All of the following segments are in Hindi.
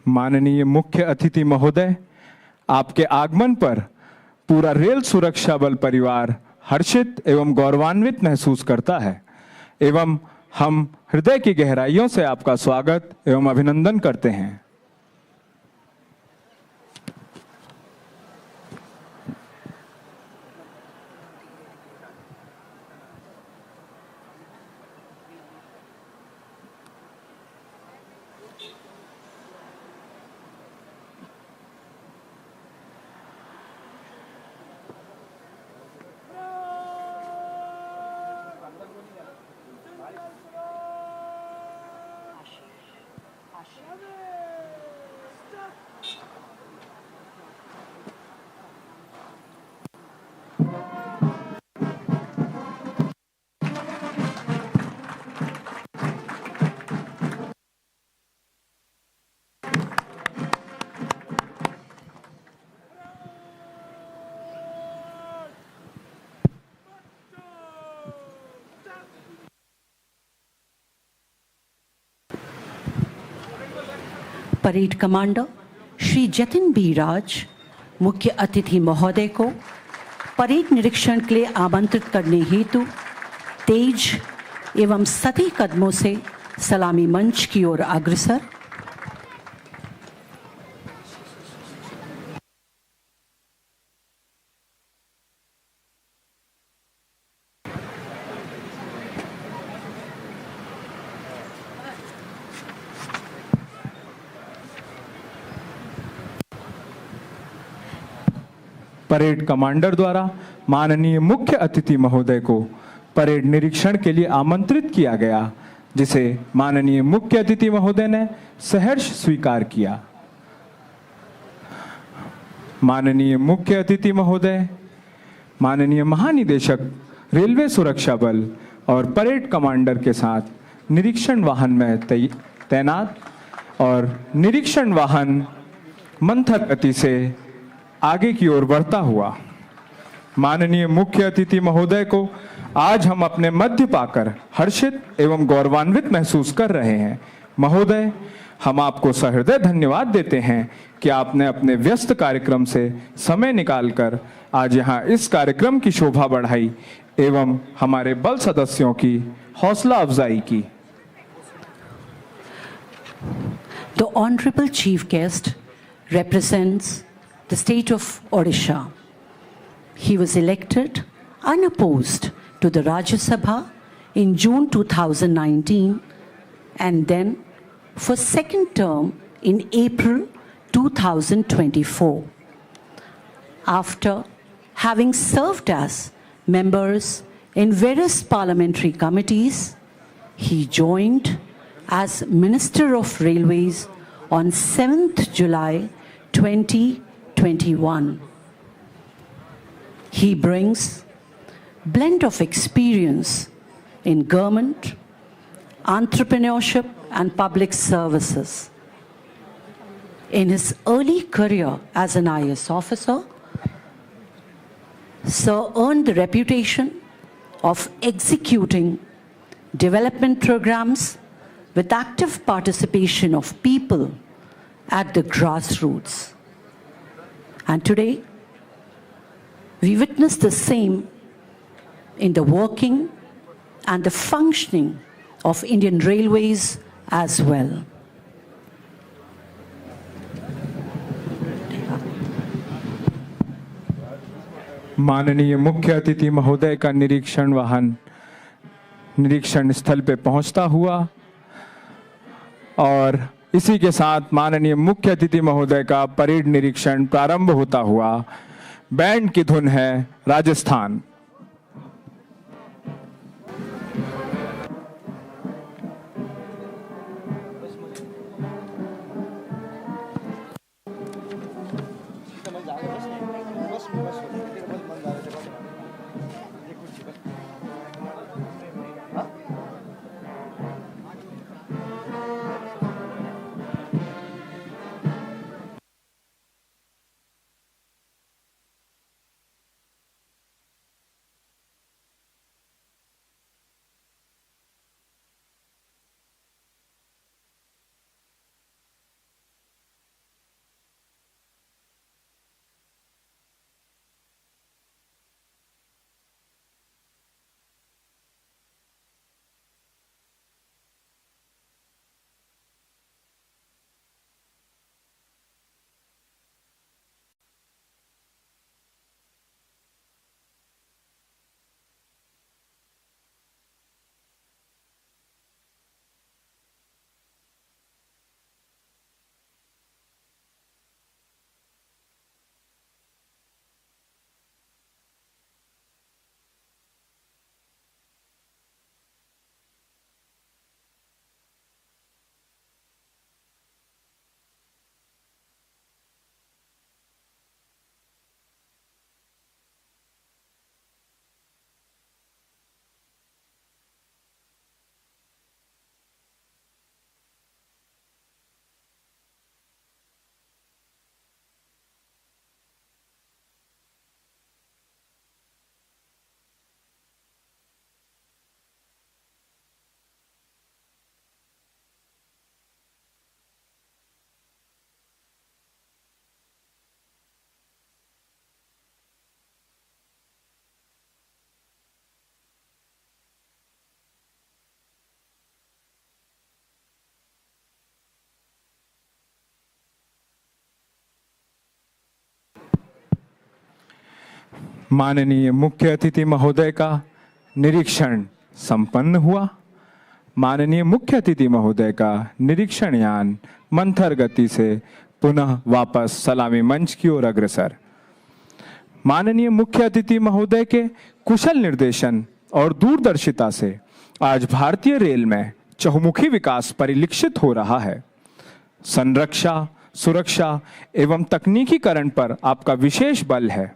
माननीय मुख्य अतिथि महोदय, आपके आगमन पर पूरा रेल सुरक्षा बल परिवार हर्षित एवं गौरवान्वित महसूस करता है एवं हम हृदय की गहराइयों से आपका स्वागत एवं अभिनंदन करते हैं। Parade commander Shri Jatin B Raj मुख्य अतिथि महोदय को परेड निरीक्षण के लिए आमंत्रित करने हेतु तेज एवं सती कदमों से सलामी मंच की ओर अग्रसर। परेड कमांडर द्वारा माननीय मुख्य अतिथि महोदय को परेड निरीक्षण के लिए आमंत्रित किया गया, जिसे माननीय मुख्य अतिथि महोदय ने सहर्ष स्वीकार किया। माननीय मुख्य अतिथि महोदय, माननीय महानिदेशक रेलवे सुरक्षा बल और परेड कमांडर के साथ निरीक्षण वाहन में तैनात और निरीक्षण वाहन मंथर गति से आगे की ओर बढ़ता हुआ। माननीय मुख्य अतिथि महोदय को आज हम अपने मध्य पाकर हर्षित एवं गौरवान्वित महसूस कर रहे हैं। महोदय, हम आपको सहृदय धन्यवाद देते हैं कि आपने अपने व्यस्त कार्यक्रम से समय निकालकर आज यहाँ इस कार्यक्रम की शोभा बढ़ाई एवं हमारे बल सदस्यों की हौसला अफजाई की। The Honorable Chief Guest represents the state of Odisha. He was elected unopposed to the Rajya Sabha in June 2019 and then for second term in April 2024. After having served as members in various parliamentary committees, he joined as Minister of Railways on 7th July 2021. He brings blend of experience in government, entrepreneurship and public services. In his early career as an IAS officer, Sir earned the reputation of executing development programs with active participation of people at the grassroots. And today, we witness the same in the working and the functioning of Indian Railways as well. माननीय मुख्य अतिथि महोदय का निरीक्षण वाहन निरीक्षण स्थल पे पहुंचता हुआ और इसी के साथ माननीय मुख्य अतिथि महोदय का परेड निरीक्षण प्रारंभ होता हुआ। बैंड की धुन है राजस्थान। माननीय मुख्य अतिथि महोदय का निरीक्षण संपन्न हुआ। माननीय मुख्य अतिथि महोदय का निरीक्षण यान मंथर गति से पुनः वापस सलामी मंच की ओर अग्रसर। माननीय मुख्य अतिथि महोदय के कुशल निर्देशन और दूरदर्शिता से आज भारतीय रेल में चहुमुखी विकास परिलक्षित हो रहा है। संरक्षा, सुरक्षा एवं तकनीकीकरण पर आपका विशेष बल है।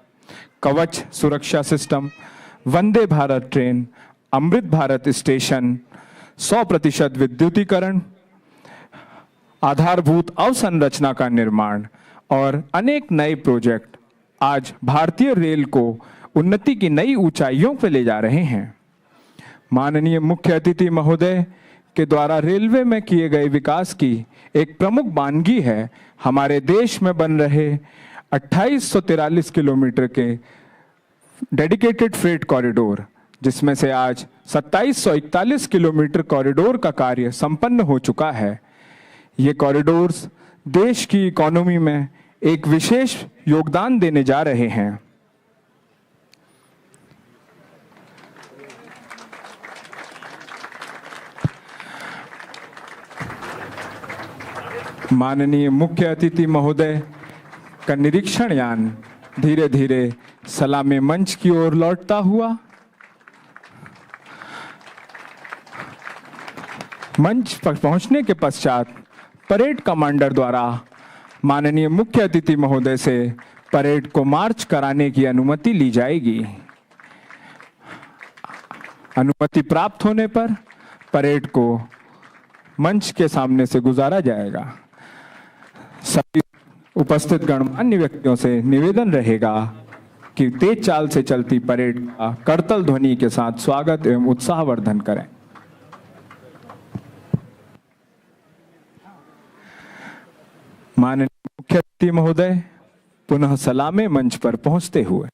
कवच सुरक्षा system, Vande Bharat train, Amrit Bharat station, 100% विद्युतीकरण, आधारभूत अवसंरचना का निर्माण और अनेक नए प्रोजेक्ट आज भारतीय रेल को उन्नति की नई ऊंचाइयों पर ले जा रहे हैं। माननीय मुख्य अतिथि महोदय के द्वारा रेलवे में किए गए विकास की एक प्रमुख वानगी है हमारे देश में बन रहे 2843 किलोमीटर के डेडिकेटेड फ्रेट कॉरिडोर, जिसमें से आज 2741 किलोमीटर कॉरिडोर का कार्य संपन्न हो चुका है। ये कॉरिडोर्स देश की इकोनॉमी में एक विशेष योगदान देने जा रहे हैं। माननीय मुख्य अतिथि महोदय का निरीक्षण यान धीरे धीरे सलामी मंच की ओर लौटता हुआ मंच पर पहुंचने के पश्चात परेड कमांडर द्वारा माननीय मुख्य अतिथि महोदय से परेड को मार्च कराने की अनुमति ली जाएगी। अनुमति प्राप्त होने पर परेड को मंच के सामने से गुजारा जाएगा। सभी उपस्थित गणमान्य व्यक्तियों से निवेदन रहेगा कि तेज चाल से चलती परेड का करतल ध्वनि के साथ स्वागत एवं उत्साहवर्धन करें। माननीय मुख्य अतिथि महोदय पुनः सलामी मंच पर पहुंचते हुए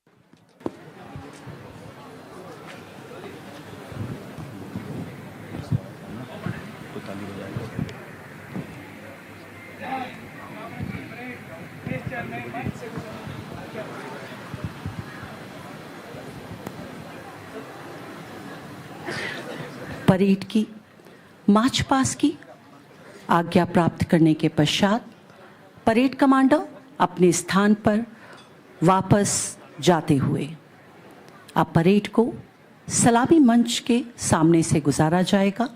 परेड की मार्च पास की आज्ञा प्राप्त करने के पश्चात परेड कमांडर अपने स्थान पर वापस जाते हुए अब परेड को सलामी मंच के सामने से गुजारा जाएगा।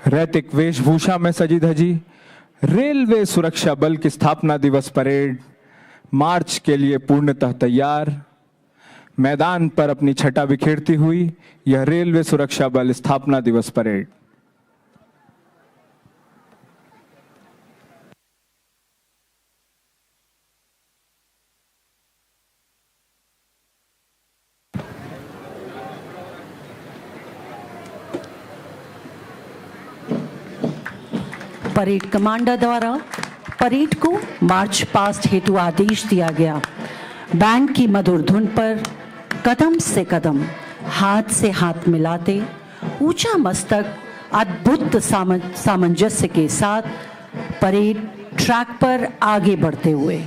रैतिक वेशभूषा में सजी धजी रेलवे सुरक्षा बल की स्थापना दिवस परेड मार्च के लिए पूर्णतः तैयार। मैदान पर अपनी छटा बिखेरती हुई यह रेलवे सुरक्षा बल स्थापना दिवस परेड परेड कमांडर द्वारा परेड को मार्च पास्ट हेतु आदेश दिया गया। बैंड की मधुर धुन पर कदम से कदम, हाथ से हाथ मिलाते, ऊंचा मस्तक, अद्भुत सामंजस्य के साथ परेड ट्रैक पर आगे बढ़ते हुए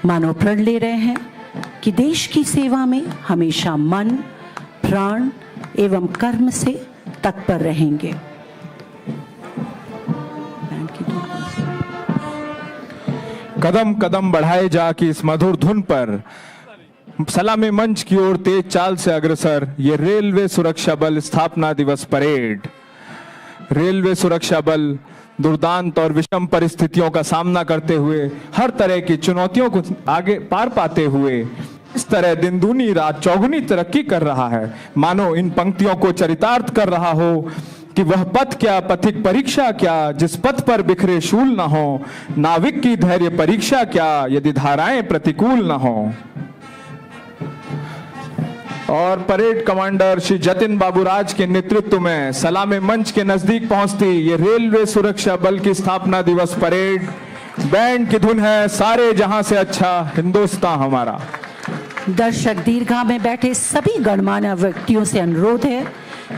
मानो प्रण ले रहे हैं कि देश की सेवा में हमेशा मन, प्राण एवं कर्म से तत्पर रहेंगे। कदम कदम बढ़ाए जा कि इस मधुर धुन पर सलामी मंच की ओर तेज चाल से अग्रसर ये रेलवे सुरक्षा बल स्थापना दिवस परेड। रेलवे सुरक्षा बल दुर्दांत और विषम परिस्थितियों का सामना करते हुए, हर तरह की चुनौतियों को आगे पार पाते हुए इस तरह दिन दूनी रात चौगुनी तरक्की कर रहा है, मानो इन पंक्तियों को चरितार्थ कर रहा हो कि वह पथ क्या, पथिक परीक्षा क्या, जिस पथ पर बिखरे शूल न हो, नाविक की धैर्य परीक्षा क्या, यदि धाराएं प्रतिकूल न हो। और परेड कमांडर श्री जतिन बाबूराज के नेतृत्व में सलामी मंच के नजदीक पहुंचती ये रेलवे सुरक्षा बल की स्थापना दिवस परेड। बैंड की धुन है, सारे जहां से अच्छा हिंदुस्तान हमारा। दर्शक दीर्घा में बैठे सभी गणमान्य व्यक्तियों से अनुरोध है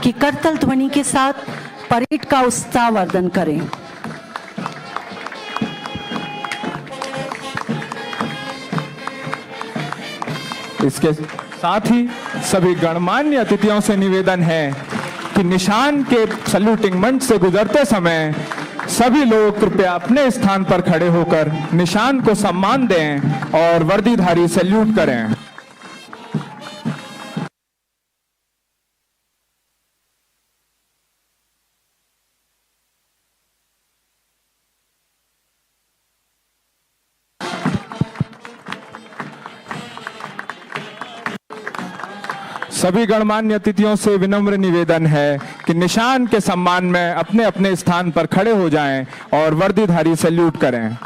कि करतल ध्वनि के साथ परेड का उत्साहवर्धन करें। इसके साथ ही सभी गणमान्य अतिथियों से निवेदन है कि निशान के सैल्यूटिंग मंच से गुजरते समय सभी लोग कृपया अपने स्थान पर खड़े होकर निशान को सम्मान दें और वर्दीधारी सैल्यूट करें। सभी गणमान्य अतिथियों से विनम्र निवेदन है कि निशान के सम्मान में अपने अपने स्थान पर खड़े हो जाएं और वर्दीधारी सैल्यूट करें।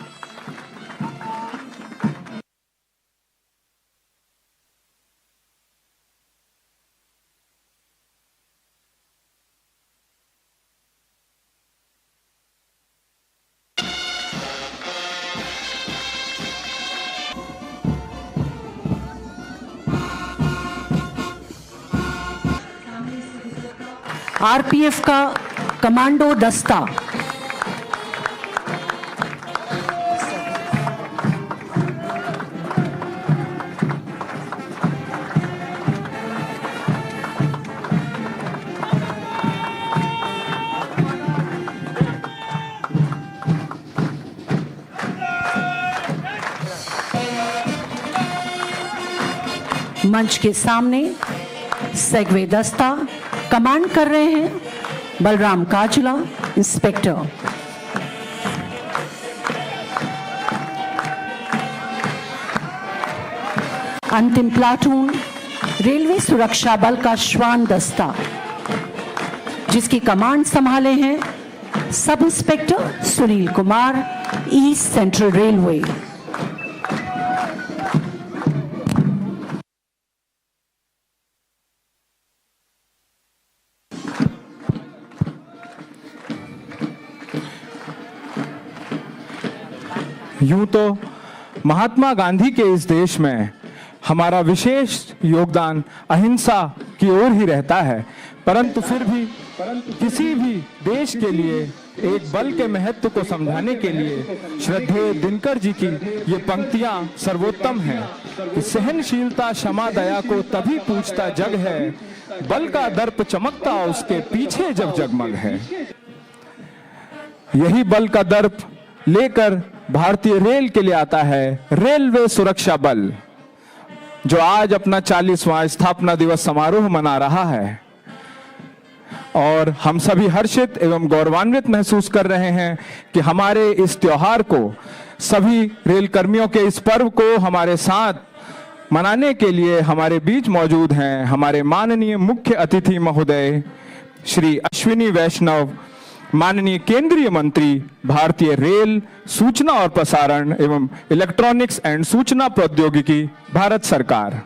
आरपीएफ का कमांडो दस्ता मंच के सामने सेगवे दस्ता कमांड कर रहे हैं बलराम काजला, इंस्पेक्टर। अंतिम प्लाटून रेलवे सुरक्षा बल का श्वान दस्ता, जिसकी कमांड संभाले हैं sub inspector Sunil Kumar, east central railway. यूं तो महात्मा गांधी के इस देश में हमारा विशेष योगदान अहिंसा की ओर ही रहता है, परंतु फिर भी किसी भी देश के लिए एक बल के महत्व को समझाने के लिए श्रद्धेय दिनकर जी की ये पंक्तियां सर्वोत्तम हैं कि सहनशीलता क्षमा दया को तभी पूछता जग है, बल का दर्प चमकता उसके पीछे जब जगमग है। यही बल का दर्प लेकर भारतीय रेल के लिए आता है रेलवे सुरक्षा बल, जो आज अपना 40वां स्थापना दिवस समारोह मना रहा है। और हम सभी हर्षित एवं गौरवान्वित महसूस कर रहे हैं कि हमारे इस त्योहार को, सभी रेल कर्मियों के इस पर्व को हमारे साथ मनाने के लिए हमारे बीच मौजूद हैं हमारे माननीय मुख्य अतिथि महोदय श्री अश्विनी वैष्णव, माननीय केंद्रीय मंत्री भारतीय रेल, सूचना और प्रसारण एवं इलेक्ट्रॉनिक्स एंड सूचना प्रौद्योगिकी, भारत सरकार।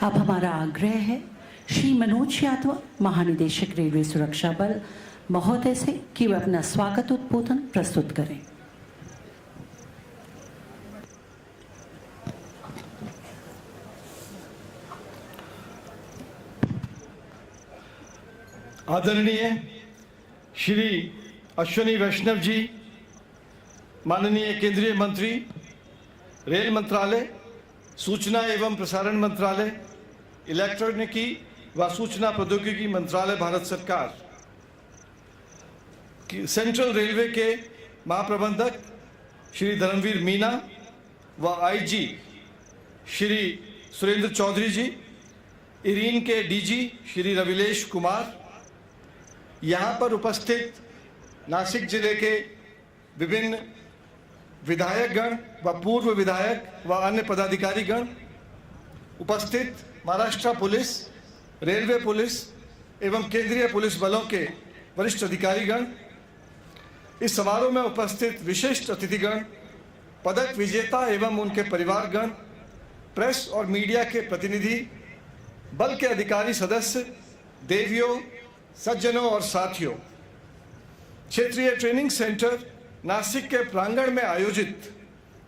अब हमारा आग्रह है श्री मनोज यादव, महानिदेशक रेलवे सुरक्षा बल महोदय से, कि वे अपना स्वागत उद्बोधन प्रस्तुत करें। आदरणीय श्री अश्विनी वैष्णव जी, माननीय केंद्रीय मंत्री, रेल मंत्रालय, सूचना एवं प्रसारण मंत्रालय, इलेक्ट्रॉनिकी व सूचना प्रौद्योगिकी मंत्रालय, भारत सरकार, सेंट्रल रेलवे के महाप्रबंधक श्री धर्मवीर मीना व आईजी श्री सुरेंद्र चौधरी जी, इरीन के डीजी श्री रविलेश कुमार, यहाँ पर उपस्थित नासिक जिले के विभिन्न विधायकगण व पूर्व विधायक व अन्य पदाधिकारीगण, उपस्थित महाराष्ट्र पुलिस, रेलवे पुलिस एवं केंद्रीय पुलिस बलों के वरिष्ठ अधिकारीगण, इस समारोह में उपस्थित विशिष्ट अतिथिगण, पदक विजेता एवं उनके परिवारगण, प्रेस और मीडिया के प्रतिनिधि, बल के अधिकारी सदस्य, देवियों, सज्जनों और साथियों, क्षेत्रीय ट्रेनिंग सेंटर नासिक के प्रांगण में आयोजित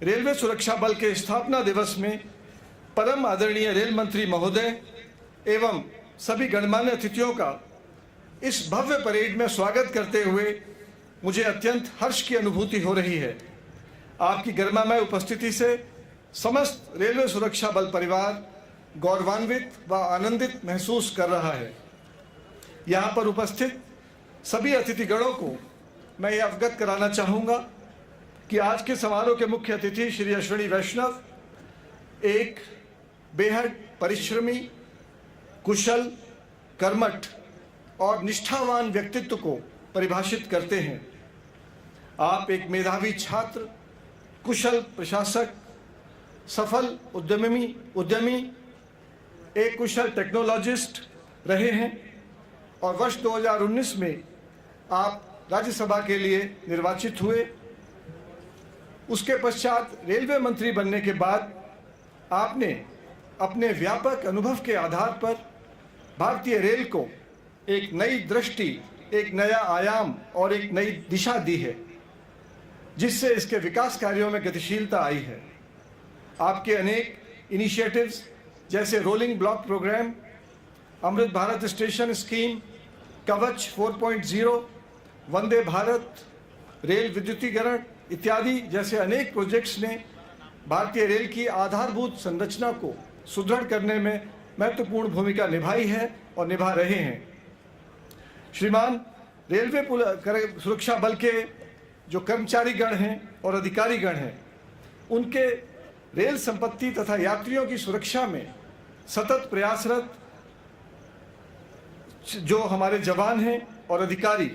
रेलवे सुरक्षा बल के स्थापना दिवस में परम आदरणीय रेल मंत्री महोदय एवं सभी गणमान्य अतिथियों का इस भव्य परेड में स्वागत करते हुए मुझे अत्यंत हर्ष की अनुभूति हो रही है। आपकी गरिमामय उपस्थिति से समस्त रेलवे सुरक्षा बल परिवार गौरवान्वित व आनंदित महसूस कर रहा है। यहाँ पर उपस्थित सभी अतिथिगणों को मैं ये अवगत कराना चाहूँगा कि आज के समारोह के मुख्य अतिथि श्री अश्विनी वैष्णव एक बेहद परिश्रमी, कुशल, कर्मठ और निष्ठावान व्यक्तित्व को परिभाषित करते हैं। आप एक मेधावी छात्र, कुशल प्रशासक, सफल उद्यमी, एक कुशल टेक्नोलॉजिस्ट रहे हैं और वर्ष 2019 में आप राज्यसभा के लिए निर्वाचित हुए। उसके पश्चात रेलवे मंत्री बनने के बाद आपने अपने व्यापक अनुभव के आधार पर भारतीय रेल को एक नई दृष्टि, एक नया आयाम और एक नई दिशा दी है, जिससे इसके विकास कार्यों में गतिशीलता आई है। आपके अनेक इनिशिएटिव्स जैसे rolling block programme, Amrit Bharat station scheme, कवच 4.0, वंदे भारत, रेल विद्युतीकरण इत्यादि जैसे अनेक प्रोजेक्ट्स ने भारतीय रेल की आधारभूत संरचना को सुदृढ़ करने में महत्वपूर्ण भूमिका निभाई है और निभा रहे हैं। श्रीमान, रेलवे सुरक्षा बल के जो कर्मचारीगण हैं और अधिकारीगण हैं, उनके रेल संपत्ति तथा यात्रियों की सुरक्षा में सतत प्रयासरत जो हमारे जवान हैं और अधिकारी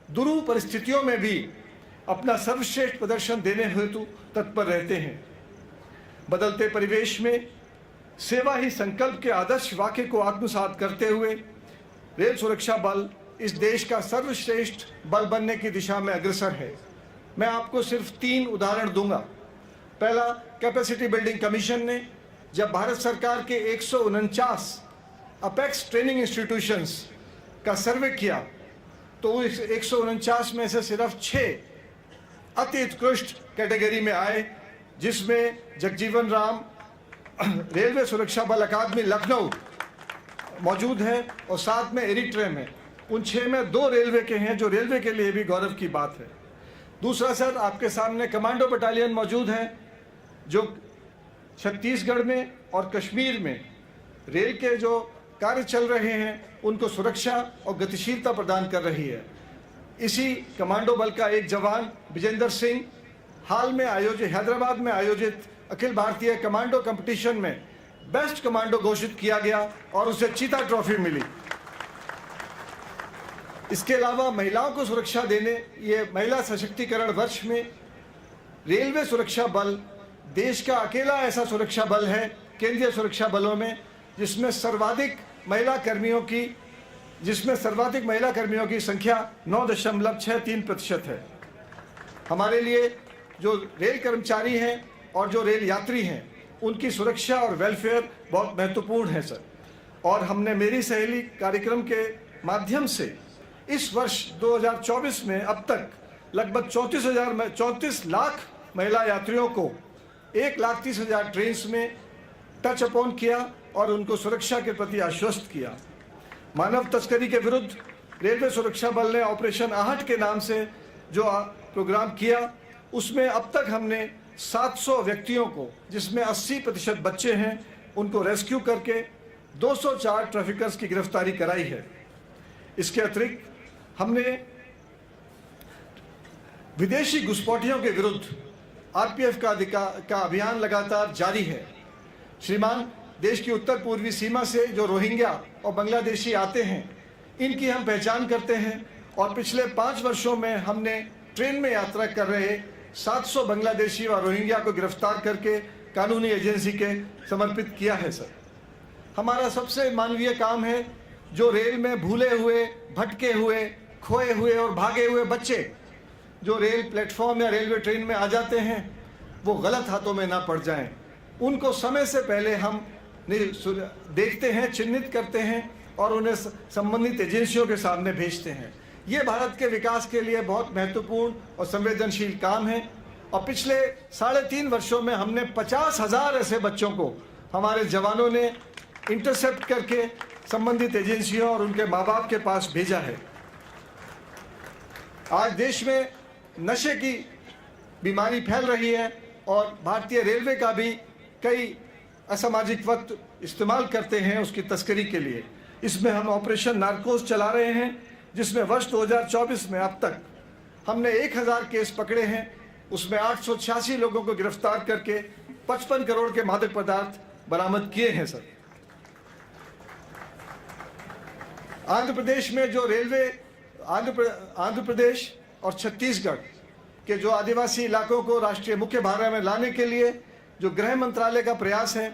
दुरूह परिस्थितियों में भी अपना सर्वश्रेष्ठ प्रदर्शन देने हेतु तत्पर रहते हैं। बदलते परिवेश में सेवा ही संकल्प के आदर्श वाक्य को आत्मसात करते हुए रेल सुरक्षा बल इस देश का सर्वश्रेष्ठ बल बनने की दिशा में अग्रसर है। मैं आपको सिर्फ 3 उदाहरण दूंगा। पहला, कैपेसिटी बिल्डिंग कमीशन ने जब भारत सरकार के 149 अपेक्स ट्रेनिंग इंस्टीट्यूशंस का सर्वे किया तो इस 149 में से सिर्फ 6 अति उत्कृष्ट कैटेगरी में आए, जिसमें जगजीवन राम रेलवे सुरक्षा बल अकादमी लखनऊ मौजूद है और साथ में एरिट्रे में। उन 6 में 2 रेलवे के हैं, जो रेलवे के लिए भी गौरव की बात है। दूसरा सर, आपके सामने कमांडो बटालियन मौजूद है, जो छत्तीसगढ़ में और कश्मीर में रेल के जो कार्य चल रहे हैं उनको सुरक्षा और गतिशीलता प्रदान कर रही है। इसी कमांडो बल का एक जवान विजेंद्र सिंह हाल में आयोजित हैदराबाद में आयोजित अखिल भारतीय कमांडो कंपटीशन में बेस्ट कमांडो घोषित किया गया और उसे चीता ट्रॉफी मिली। इसके अलावा महिलाओं को सुरक्षा देने ये महिला सशक्तिकरण वर्ष में रेलवे सुरक्षा बल देश का अकेला ऐसा सुरक्षा बल है केंद्रीय सुरक्षा बलों में जिसमें सर्वाधिक महिला कर्मियों की संख्या 9.63% है। हमारे लिए जो रेल कर्मचारी हैं और जो रेल यात्री हैं उनकी सुरक्षा और वेलफेयर बहुत महत्वपूर्ण है सर। और हमने मेरी सहेली कार्यक्रम के माध्यम से इस वर्ष 2024 में अब तक लगभग 34 लाख महिला यात्रियों को 1,30,000 ट्रेन में टच अपॉन किया और उनको सुरक्षा के प्रति आश्वस्त किया। मानव तस्करी के विरुद्ध रेलवे सुरक्षा बल ने ऑपरेशन आहट के नाम से जो प्रोग्राम किया, उसमें अब तक हमने 700 व्यक्तियों को, जिसमें 80% बच्चे हैं, उनको रेस्क्यू करके 204 ट्रैफिकर्स की गिरफ्तारी कराई है। इसके अतिरिक्त हमने विदेशी घुसपैठियों के विरुद्ध आरपीएफ का अभियान लगातार जारी है। श्रीमान, देश की उत्तर पूर्वी सीमा से जो रोहिंग्या और बांग्लादेशी आते हैं, इनकी हम पहचान करते हैं और पिछले 5 वर्षों में हमने ट्रेन में यात्रा कर रहे 700 बांग्लादेशी व रोहिंग्या को गिरफ्तार करके कानूनी एजेंसी के समर्पित किया है सर। हमारा सबसे मानवीय काम है जो रेल में भूले हुए, भटके हुए, खोए हुए और भागे हुए बच्चे जो रेल प्लेटफॉर्म या रेलवे ट्रेन में आ जाते हैं, वो गलत हाथों में ना पड़ जाएं। उनको समय से पहले हम देखते हैं, चिन्हित करते हैं और उन्हें संबंधित एजेंसियों के सामने भेजते हैं। ये भारत के विकास के लिए बहुत महत्वपूर्ण और संवेदनशील काम है। और पिछले 3.5 वर्षों में हमने 50,000 ऐसे बच्चों को हमारे जवानों ने इंटरसेप्ट करके संबंधित एजेंसियों और उनके माँ बाप के पास भेजा है। आज देश में नशे की बीमारी फैल रही है और भारतीय रेलवे का भी कई असामाजिक वक्त इस्तेमाल करते हैं उसकी तस्करी के लिए। इसमें हम ऑपरेशन नार्कोस चला रहे हैं, जिसमें वर्ष 2024 में अब तक हमने 1000 केस पकड़े हैं। उसमें 886 लोगों को गिरफ्तार करके 55 करोड़ के मादक पदार्थ बरामद किए हैं सर। आंध्र प्रदेश में जो रेलवे आंध्र प्रदेश और छत्तीसगढ़ के जो आदिवासी इलाकों को राष्ट्रीय मुख्य धारा में लाने के लिए जो गृह मंत्रालय का प्रयास है,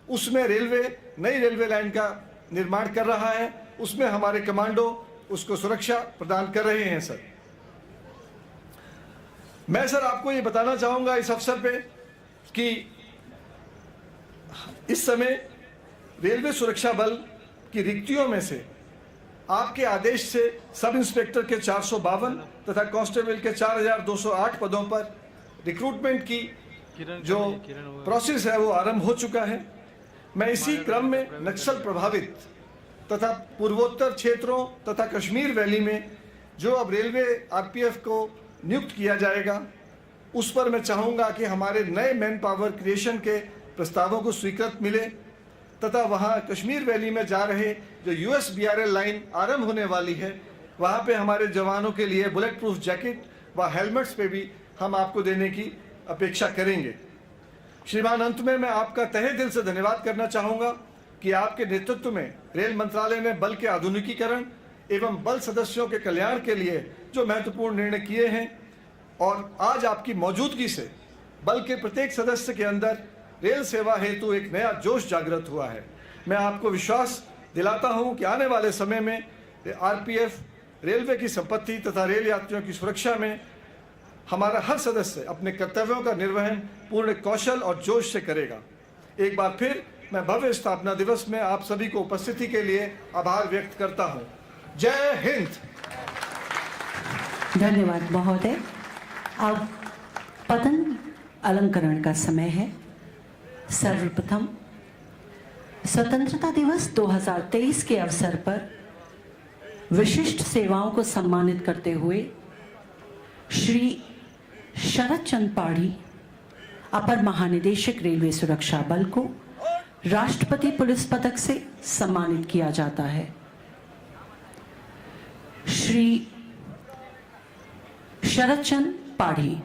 उसमें रेलवे नई रेलवे लाइन का निर्माण कर रहा है। उसमें हमारे कमांडो उसको सुरक्षा प्रदान कर रहे हैं सर। मैं सर आपको ये बताना चाहूँगा इस अवसर पे कि इस समय रेलवे सुरक्षा बल की रिक्तियों में से आपके आदेश से सब इंस्पेक्टर के 452 तथा कांस्टेबल के 4,208 पदों पर रिक्रूटमेंट की जो प्रोसेस है वो आरंभ हो चुका है। मैं इसी क्रम में नक्सल प्रभावित तथा पूर्वोत्तर क्षेत्रों तथा कश्मीर वैली में जो अब रेलवे आरपीएफ को नियुक्त किया जाएगा, उस पर मैं चाहूँगा कि हमारे नए मैन पावर क्रिएशन के प्रस्तावों को स्वीकृत मिले तथा वहाँ कश्मीर वैली में जा रहे जो USBRL लाइन आरंभ होने वाली है, वहाँ पे हमारे जवानों के लिए बुलेट प्रूफ जैकेट व हेलमेट्स पे भी हम आपको देने की अपेक्षा करेंगे। श्रीमान, अंत में मैं आपका तहे दिल से धन्यवाद करना चाहूँगा कि आपके नेतृत्व में रेल मंत्रालय ने बल के आधुनिकीकरण एवं बल सदस्यों के कल्याण के लिए जो महत्वपूर्ण निर्णय किए हैं और आज आपकी मौजूदगी से बल के प्रत्येक सदस्य के अंदर रेल सेवा हेतु एक नया जोश जागृत हुआ है। मैं आपको विश्वास दिलाता हूं कि आने वाले समय में आरपीएफ रेलवे की संपत्ति तथा रेल यात्रियों की सुरक्षा में हमारा हर सदस्य अपने कर्तव्यों का निर्वहन पूर्ण कौशल और जोश से करेगा। एक बार फिर मैं भव्य स्थापना दिवस में आप सभी को उपस्थिति के लिए आभार व्यक्त करता हूं। जय हिंद। धन्यवाद महोदय। अब पदन अलंकरण का समय है। सर्वप्रथम स्वतंत्रता दिवस 2023 के अवसर पर विशिष्ट सेवाओं को सम्मानित करते हुए श्री शरद चंद्र पाढ़ी, अपर महानिदेशक रेलवे सुरक्षा बल को राष्ट्रपति पुलिस पदक से सम्मानित किया जाता है। श्री शरद चंद्र पाढ़ी।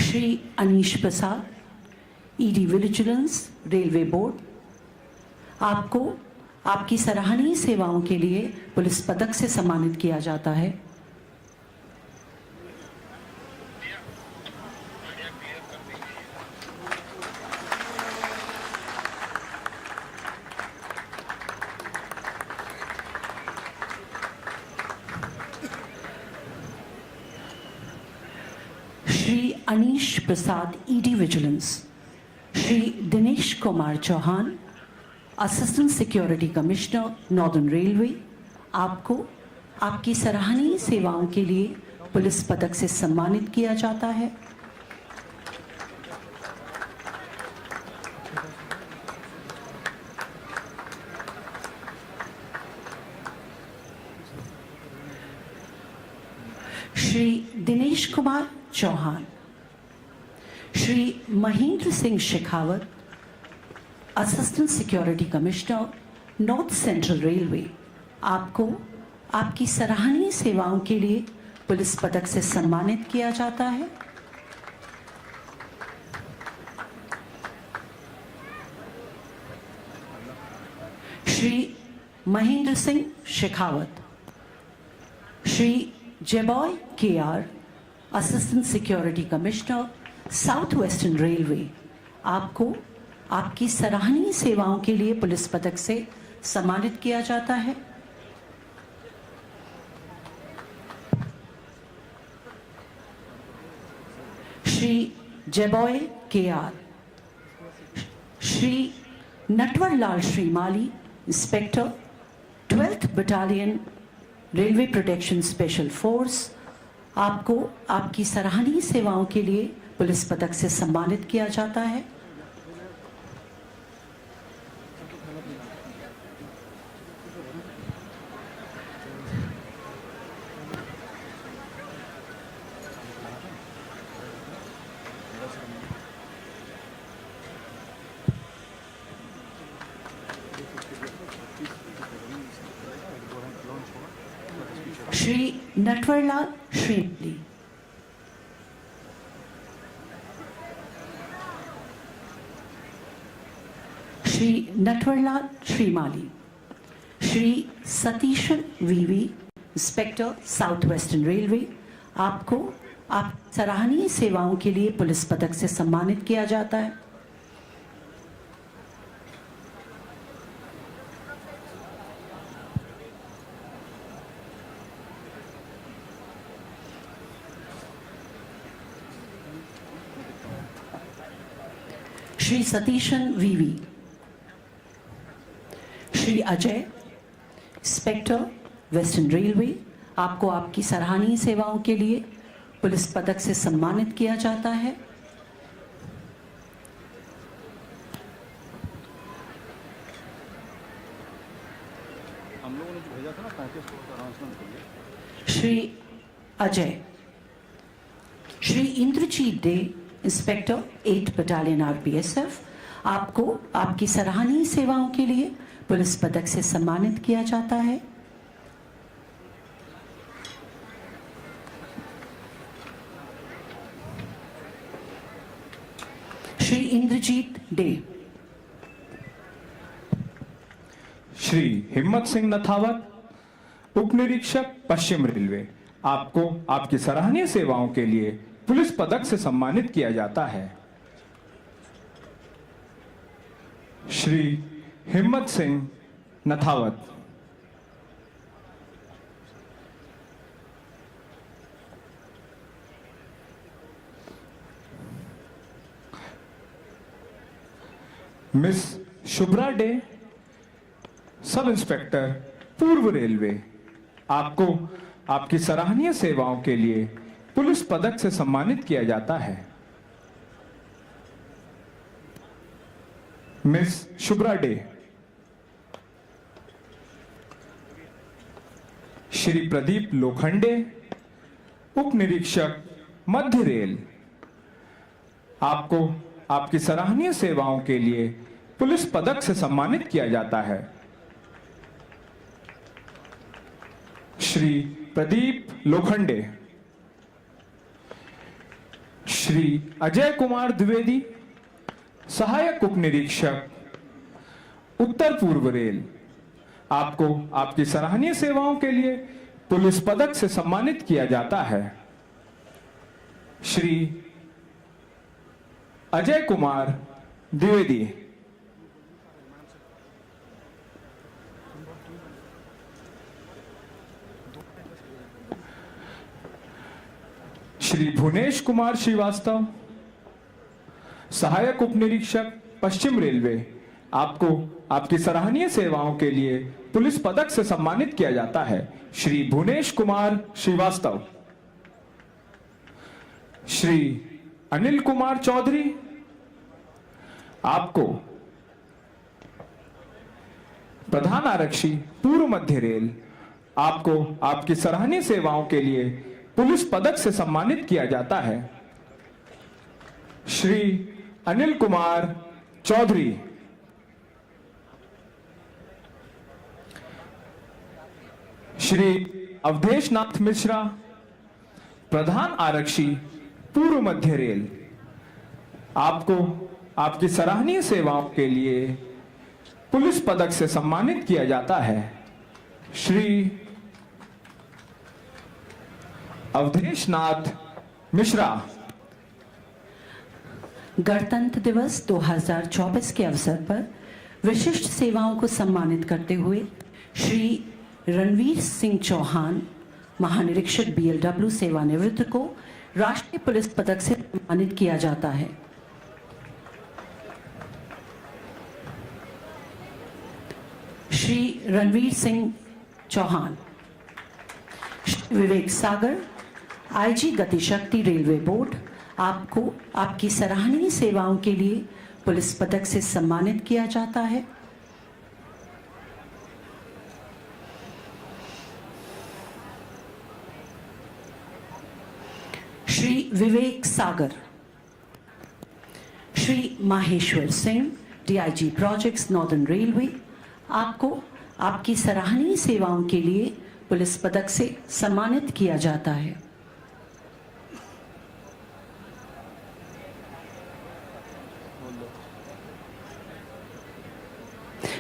Shri Anish Prasad, ED vigilance, railway board, आपको आपकी सराहनीय सेवाओं के लिए पुलिस पदक से सम्मानित किया जाता है। Shri Anish Prasad, ED vigilance, Shri Dinesh Kumar Chauhan, assistant security commissioner, northern railway, आपको आपकी सराहनीय सेवाओं के लिए पुलिस पदक से सम्मानित किया जाता है। Shri Dinesh Kumar Chauhan, Shri Mahendra Singh Shekhawat, assistant security commissioner, North Central Railway, आपको आपकी सराहनीय सेवाओं के लिए पुलिस पदक से सम्मानित किया जाता है। Shri Mahendra Singh Shekhawat, Shri Jeboy K R, assistant security commissioner, South Western railway, आपको आपकी सराहनीय सेवाओं के लिए पुलिस पदक से सम्मानित किया जाता है। Shri Jeboy K R, Shri Natwarlal Shrimali, inspector, 12th battalion railway protection special force, आपको आपकी सराहनीय सेवाओं के लिए पुलिस पदक से सम्मानित किया जाता है। श्री नटवरलाल श्रीमाली, श्री नटवरलाल श्रीमाली, श्री सतीशन वीवी, इंस्पेक्टर, साउथ वेस्टर्न रेलवे, आपको आप सराहनीय सेवाओं के लिए पुलिस पदक से सम्मानित किया जाता है। Shri Satheesan VV, Shri Ajay, inspector, western railway, आपको आपकी सराहनीय सेवाओं के लिए पुलिस पदक से सम्मानित किया जाता है। हम लोगों ने जो भेजा था ना 35 का अनाउंसमेंट के लिए। Shri Ajay, Shri Indrajit Dey, inspector, 8th battalion RPSF, आपको आपकी सराहनीय सेवाओं के लिए पुलिस पदक से सम्मानित किया जाता है। श्री इंद्रजीत डे, श्री हिम्मत सिंह नथावत, उप निरीक्षक, पश्चिम रेलवे, आपको आपकी सराहनीय सेवाओं के लिए पुलिस पदक से सम्मानित किया जाता है। Shri Himmat Singh Nathawat, miss Shubhra Dey, sub inspector, पूर्व रेलवे, आपको आपकी सराहनीय सेवाओं के लिए पुलिस पदक से सम्मानित किया जाता है। मिस शुभ्रा डे, श्री प्रदीप लोखंडे, उप निरीक्षक, मध्य रेल, आपको आपकी सराहनीय सेवाओं के लिए पुलिस पदक से सम्मानित किया जाता है। श्री प्रदीप लोखंडे, श्री अजय कुमार द्विवेदी, सहायक उप निरीक्षक, उत्तर पूर्व रेल, आपको आपकी सराहनीय सेवाओं के लिए पुलिस पदक से सम्मानित किया जाता है। श्री अजय कुमार द्विवेदी, श्री भुवनेश कुमार श्रीवास्तव, सहायक उप निरीक्षक पश्चिम रेलवे, आपको आपकी सराहनीय सेवाओं के लिए पुलिस पदक से सम्मानित किया जाता है। श्री भुवनेश कुमार श्रीवास्तव। श्री अनिल कुमार चौधरी, आपको प्रधान आरक्षी पूर्व मध्य रेल, आपको आपकी सराहनीय सेवाओं के लिए पुलिस पदक से सम्मानित किया जाता है। श्री अनिल कुमार चौधरी। श्री अवधेश नाथ मिश्रा, प्रधान आरक्षी पूर्व मध्य रेल, आपको आपकी सराहनीय सेवाओं के लिए पुलिस पदक से सम्मानित किया जाता है। श्री अवधेश नाथ मिश्रा। गणतंत्र दिवस 2024 के अवसर पर विशिष्ट सेवाओं को सम्मानित करते हुए श्री रणवीर सिंह चौहान, महानिरीक्षक BLW सेवानिवृत्त को राष्ट्रीय पुलिस पदक से सम्मानित किया जाता है। श्री रणवीर सिंह चौहान। श्री विवेक सागर, IG गतिशक्ति रेलवे बोर्ड, आपको आपकी सराहनीय सेवाओं के लिए पुलिस पदक से सम्मानित किया जाता है। Shri Vivek Sagar. Shri Maheshwar Singh, DIG projects northern railway, आपको आपकी सराहनीय सेवाओं के लिए पुलिस पदक से सम्मानित किया जाता है।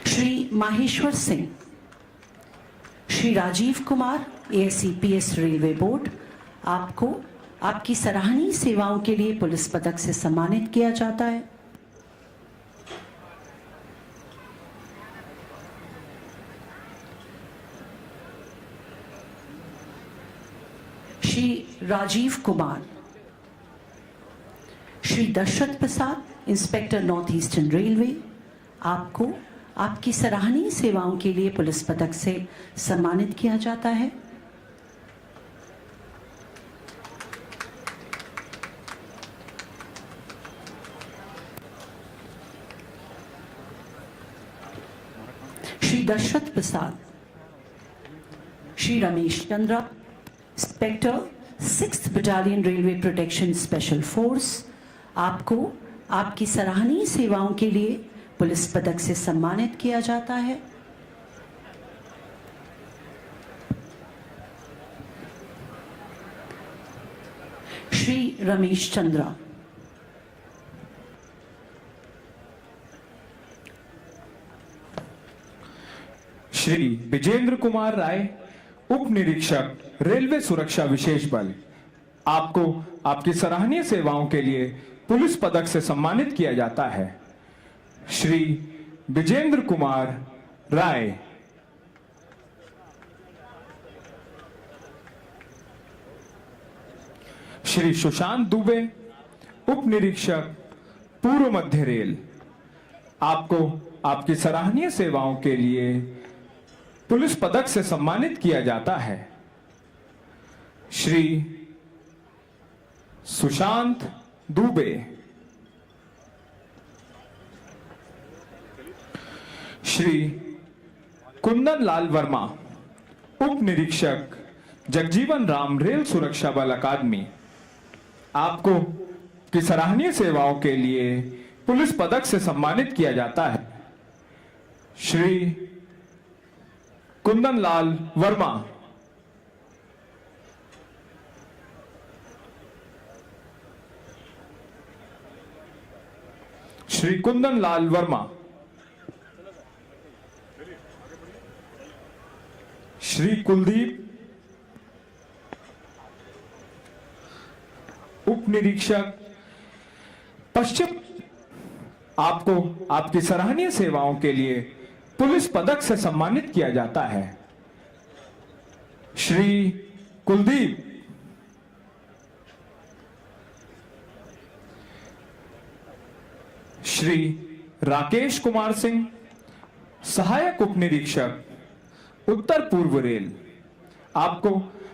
Shri Maheshwar Singh. Shri Rajiv Kumar, ASEPS railway board, आपको आपकी सराहनीय सेवाओं के लिए पुलिस पदक से सम्मानित किया जाता है। श्री राजीव कुमार। श्री दशरथ प्रसाद, इंस्पेक्टर नॉर्थ ईस्टर्न रेलवे, आपको आपकी सराहनीय सेवाओं के लिए पुलिस पदक से सम्मानित किया जाता है। Shri Dashrath Prasad. Shri Ramesh Chandra, inspector 6th battalion railway protection special force, आपको आपकी सराहनीय सेवाओं के लिए पुलिस पदक से सम्मानित किया जाता है। श्री रमेश चंद्रा। श्री विजेंद्र कुमार राय, उप निरीक्षक रेलवे सुरक्षा विशेष बल, आपको आपकी सराहनीय सेवाओं के लिए पुलिस पदक से सम्मानित किया जाता है। श्री विजेंद्र कुमार राय। श्री सुशांत दुबे, उप निरीक्षक पूर्व मध्य रेल, आपको आपकी सराहनीय सेवाओं के लिए पुलिस पदक से सम्मानित किया जाता है। श्री सुशांत दुबे। श्री कुंदन लाल वर्मा, उप निरीक्षक जगजीवन राम रेल सुरक्षा बल अकादमी, आपको की सराहनीय सेवाओं के लिए पुलिस पदक से सम्मानित किया जाता है। श्री कुंदन लाल वर्मा। श्री कुंदन लाल वर्मा। श्री कुलदीप, उप निरीक्षक पश्चिम, आपको आपकी सराहनीय सेवाओं के लिए पुलिस पदक से सम्मानित किया जाता है। श्री कुलदीप। श्री राकेश कुमार सिंह, सहायक उप निरीक्षक उत्तर पूर्व रेल, आपको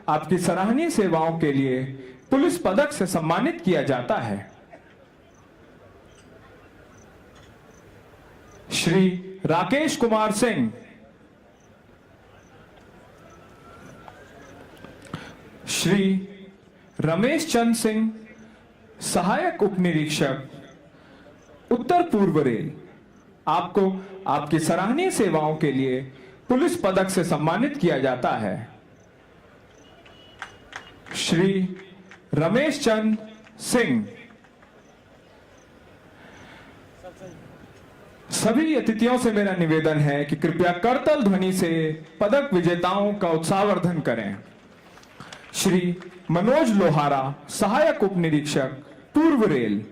आपकी सराहनीय सेवाओं के लिए पुलिस पदक से सम्मानित किया जाता है। श्री राकेश कुमार सिंह, श्री रमेश चंद सिंह, सहायक उप निरीक्षक उत्तर पूर्व रेल, आपको आपकी सराहनीय सेवाओं के लिए पुलिस पदक से सम्मानित किया जाता है। श्री रमेश चंद सिंह। सभी अतिथियों से मेरा निवेदन है कि कृपया करतल ध्वनि से पदक विजेताओं का उत्साहवर्धन करें। श्री मनोज लोहारा, सहायक उप निरीक्षक पूर्व रेल,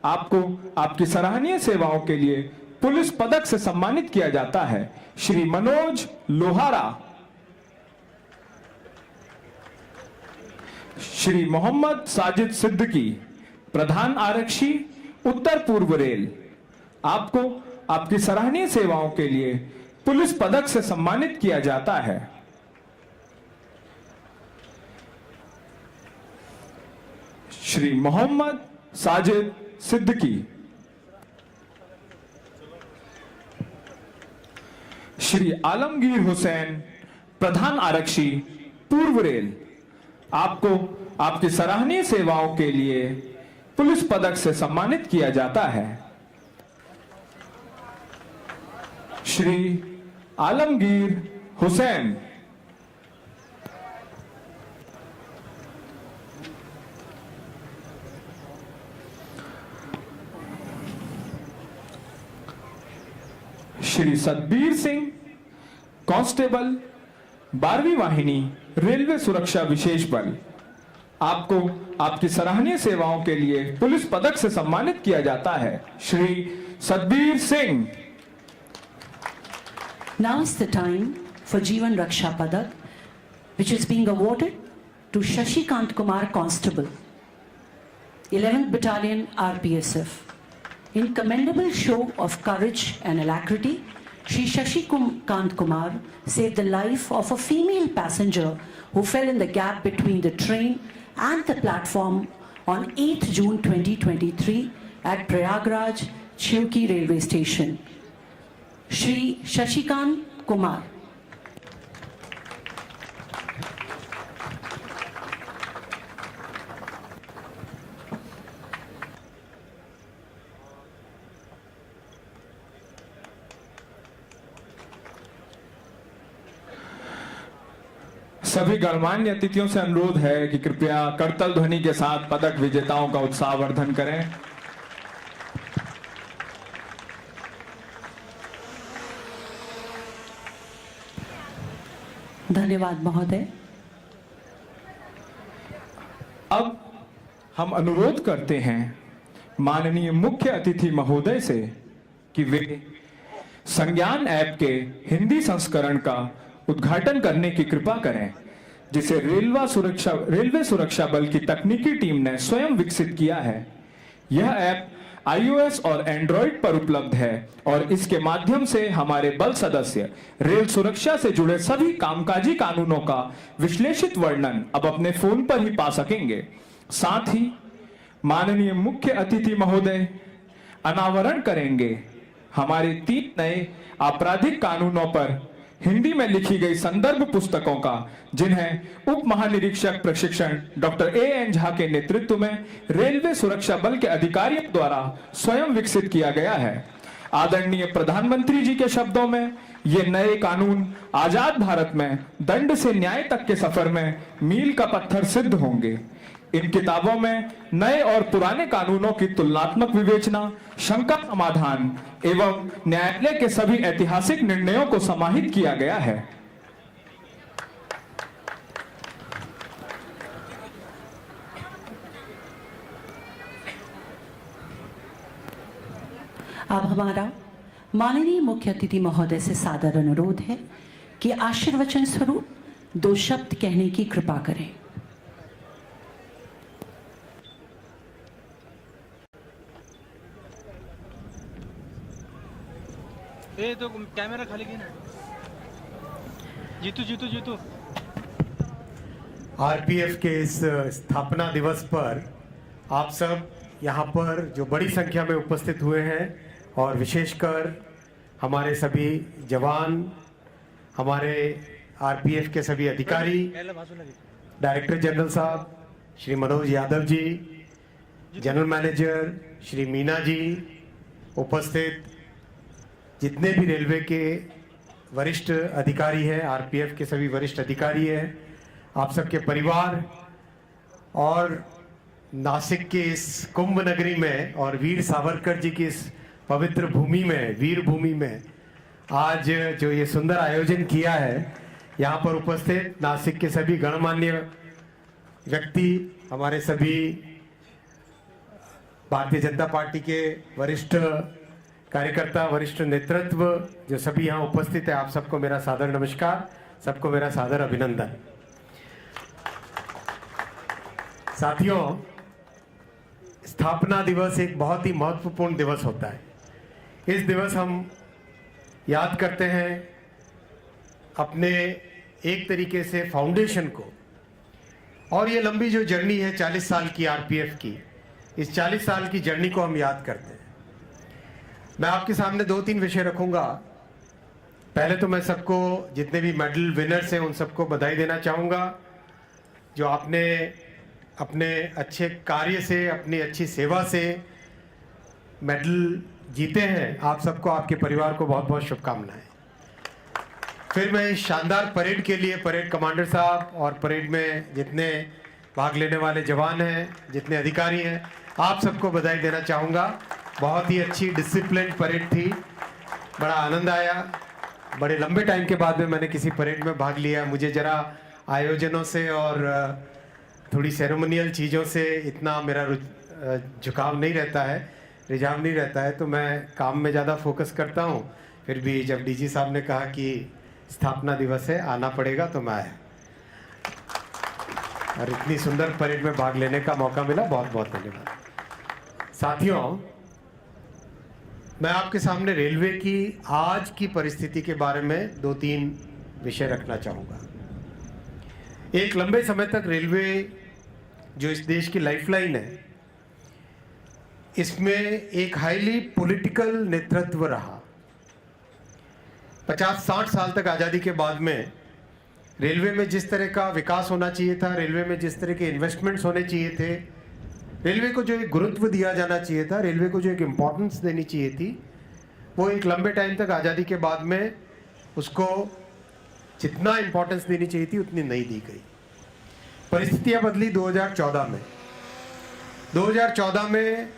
आपको आपकी सराहनीय सेवाओं के लिए पुलिस पदक से सम्मानित किया जाता है। श्री मनोज लोहारा। श्री मोहम्मद साजिद सिद्दीकी, प्रधान आरक्षी उत्तर पूर्व रेल, आपको आपकी सराहनीय सेवाओं के लिए पुलिस पदक से सम्मानित किया जाता है। श्री मोहम्मद साजिद सिद्दीकी। श्री आलमगीर हुसैन, प्रधान आरक्षी पूर्व रेल, आपको आपकी सराहनीय सेवाओं के लिए पुलिस पदक से सम्मानित किया जाता है। श्री आलमगीर हुसैन। श्री सतबीर सिंह, कांस्टेबल 12वीं वाहिनी रेलवे सुरक्षा विशेष बल, आपको आपकी सराहनीय सेवाओं के लिए पुलिस पदक से सम्मानित किया जाता है। Shri Satbir Singh. Now is the time for Jeevan Raksha Padak, which is being awarded to Shashikant Kumar Constable, 11th Battalion RPSF. In commendable show of courage and alacrity, Shri Shashikant Kumar saved the life of a female passenger who fell in the gap between the train and the platform on 8th June 2023 at Prayagraj Chowki Railway Station. Shri Shashikant Kumar. सभी गणमान्य अतिथियों से अनुरोध है कि कृपया करतल ध्वनि के साथ पदक विजेताओं का उत्साहवर्धन करें। धन्यवाद महोदय। अब हम अनुरोध करते हैं माननीय मुख्य अतिथि महोदय से कि वे संज्ञान ऐप के हिंदी संस्करण का उद्घाटन करने की कृपा करें, जिसे रेलवे सुरक्षा बल की तकनीकी टीम ने स्वयं विकसित किया है। यह ऐप iOS और Android पर उपलब्ध है और इसके माध्यम से हमारे बल सदस्य रेल सुरक्षा से जुड़े सभी कामकाजी कानूनों का विश्लेषित वर्णन अब अपने फोन पर ही पा सकेंगे। साथ ही माननीय मुख्य अतिथि महोदय अनावरण करेंगे हमारे 3 नए आपराधिक कानूनों पर हिंदी में लिखी गई संदर्भ पुस्तकों का, जिन्हें उप महानिरीक्षक प्रशिक्षण डॉक्टर एएन झा के नेतृत्व में रेलवे सुरक्षा बल के अधिकारियों द्वारा स्वयं विकसित किया गया है। आदरणीय प्रधानमंत्री जी के शब्दों में, ये नए कानून आजाद भारत में दंड से न्याय तक के सफर में मील का पत्थर सिद्ध होंगे। इन किताबों में नए और पुराने कानूनों की तुलनात्मक विवेचना, शंका समाधान एवं न्यायालय के सभी ऐतिहासिक निर्णयों को समाहित किया गया है। अब हमारा माननीय मुख्य अतिथि महोदय से सादर अनुरोध है कि आशीर्वचन स्वरूप 2 शब्द कहने की कृपा करें। ए तो कैमरा खाली की ना। जीतू जीतू जीतू। आरपीएफ के इस स्थापना दिवस पर आप सब यहाँ पर जो बड़ी संख्या में उपस्थित हुए हैं और विशेषकर हमारे सभी जवान, हमारे आरपीएफ के सभी अधिकारी, डायरेक्टर जनरल साहब श्री मनोज यादव जी, जनरल मैनेजर श्री मीना जी, उपस्थित जितने भी रेलवे के वरिष्ठ अधिकारी हैं, आरपीएफ के सभी वरिष्ठ अधिकारी हैं, आप सबके परिवार और नासिक के इस कुंभ नगरी में और वीर सावरकर जी की इस पवित्र भूमि में, वीर भूमि में आज जो ये सुंदर आयोजन किया है, यहाँ पर उपस्थित नासिक के सभी गणमान्य व्यक्ति, हमारे सभी भारतीय जनता पार्टी के वरिष्ठ कार्यकर्ता, वरिष्ठ नेतृत्व जो सभी यहाँ उपस्थित है, आप सबको मेरा सादर नमस्कार, सबको मेरा सादर अभिनंदन। साथियों, स्थापना दिवस एक बहुत ही महत्वपूर्ण दिवस होता है। इस दिवस हम याद करते हैं अपने एक तरीके से फाउंडेशन को, और ये लंबी जो जर्नी है 40 साल की आरपीएफ की, इस 40 साल की जर्नी को हम याद करते हैं। मैं आपके सामने 2-3 विषय रखूंगा। पहले तो मैं सबको, जितने भी मेडल विनर्स हैं, उन सबको बधाई देना चाहूँगा जो आपने अपने अच्छे कार्य से, अपनी अच्छी सेवा से मेडल जीते हैं। आप सबको, आपके परिवार को बहुत बहुत शुभकामनाएं। फिर मैं इस शानदार परेड के लिए परेड कमांडर साहब और परेड में जितने भाग लेने वाले जवान हैं, जितने अधिकारी हैं, आप सबको बधाई देना चाहूँगा। बहुत ही अच्छी डिसिप्लिन परेड थी, बड़ा आनंद आया। बड़े लंबे टाइम के बाद में मैंने किसी परेड में भाग लिया। मुझे ज़रा आयोजनों से और थोड़ी सेरेमोनियल चीज़ों से इतना मेरा झुकाव नहीं रहता है, रिझाव नहीं रहता है, तो मैं काम में ज़्यादा फोकस करता हूँ। फिर भी जब डीजी साहब ने कहा कि स्थापना दिवस है, आना पड़ेगा, तो मैं आया और इतनी सुंदर परेड में भाग लेने का मौका मिला। बहुत बहुत धन्यवाद। साथियों, मैं आपके सामने रेलवे की आज की परिस्थिति के बारे में 2-3 विषय रखना चाहूँगा। एक लंबे समय तक रेलवे जो इस देश की लाइफलाइन है, इसमें एक हाईली पॉलिटिकल नेतृत्व रहा। 50-60 साल तक आज़ादी के बाद में रेलवे में जिस तरह का विकास होना चाहिए था, रेलवे में जिस तरह के इन्वेस्टमेंट्स होने चाहिए थे, रेलवे को जो एक गुरुत्व दिया जाना चाहिए था, रेलवे को जो एक इम्पोर्टेंस देनी चाहिए थी, वो एक लंबे टाइम तक आज़ादी के बाद में उसको जितना इम्पोर्टेंस देनी चाहिए थी उतनी नहीं दी गई। परिस्थितियां बदली 2014 में। 2014 में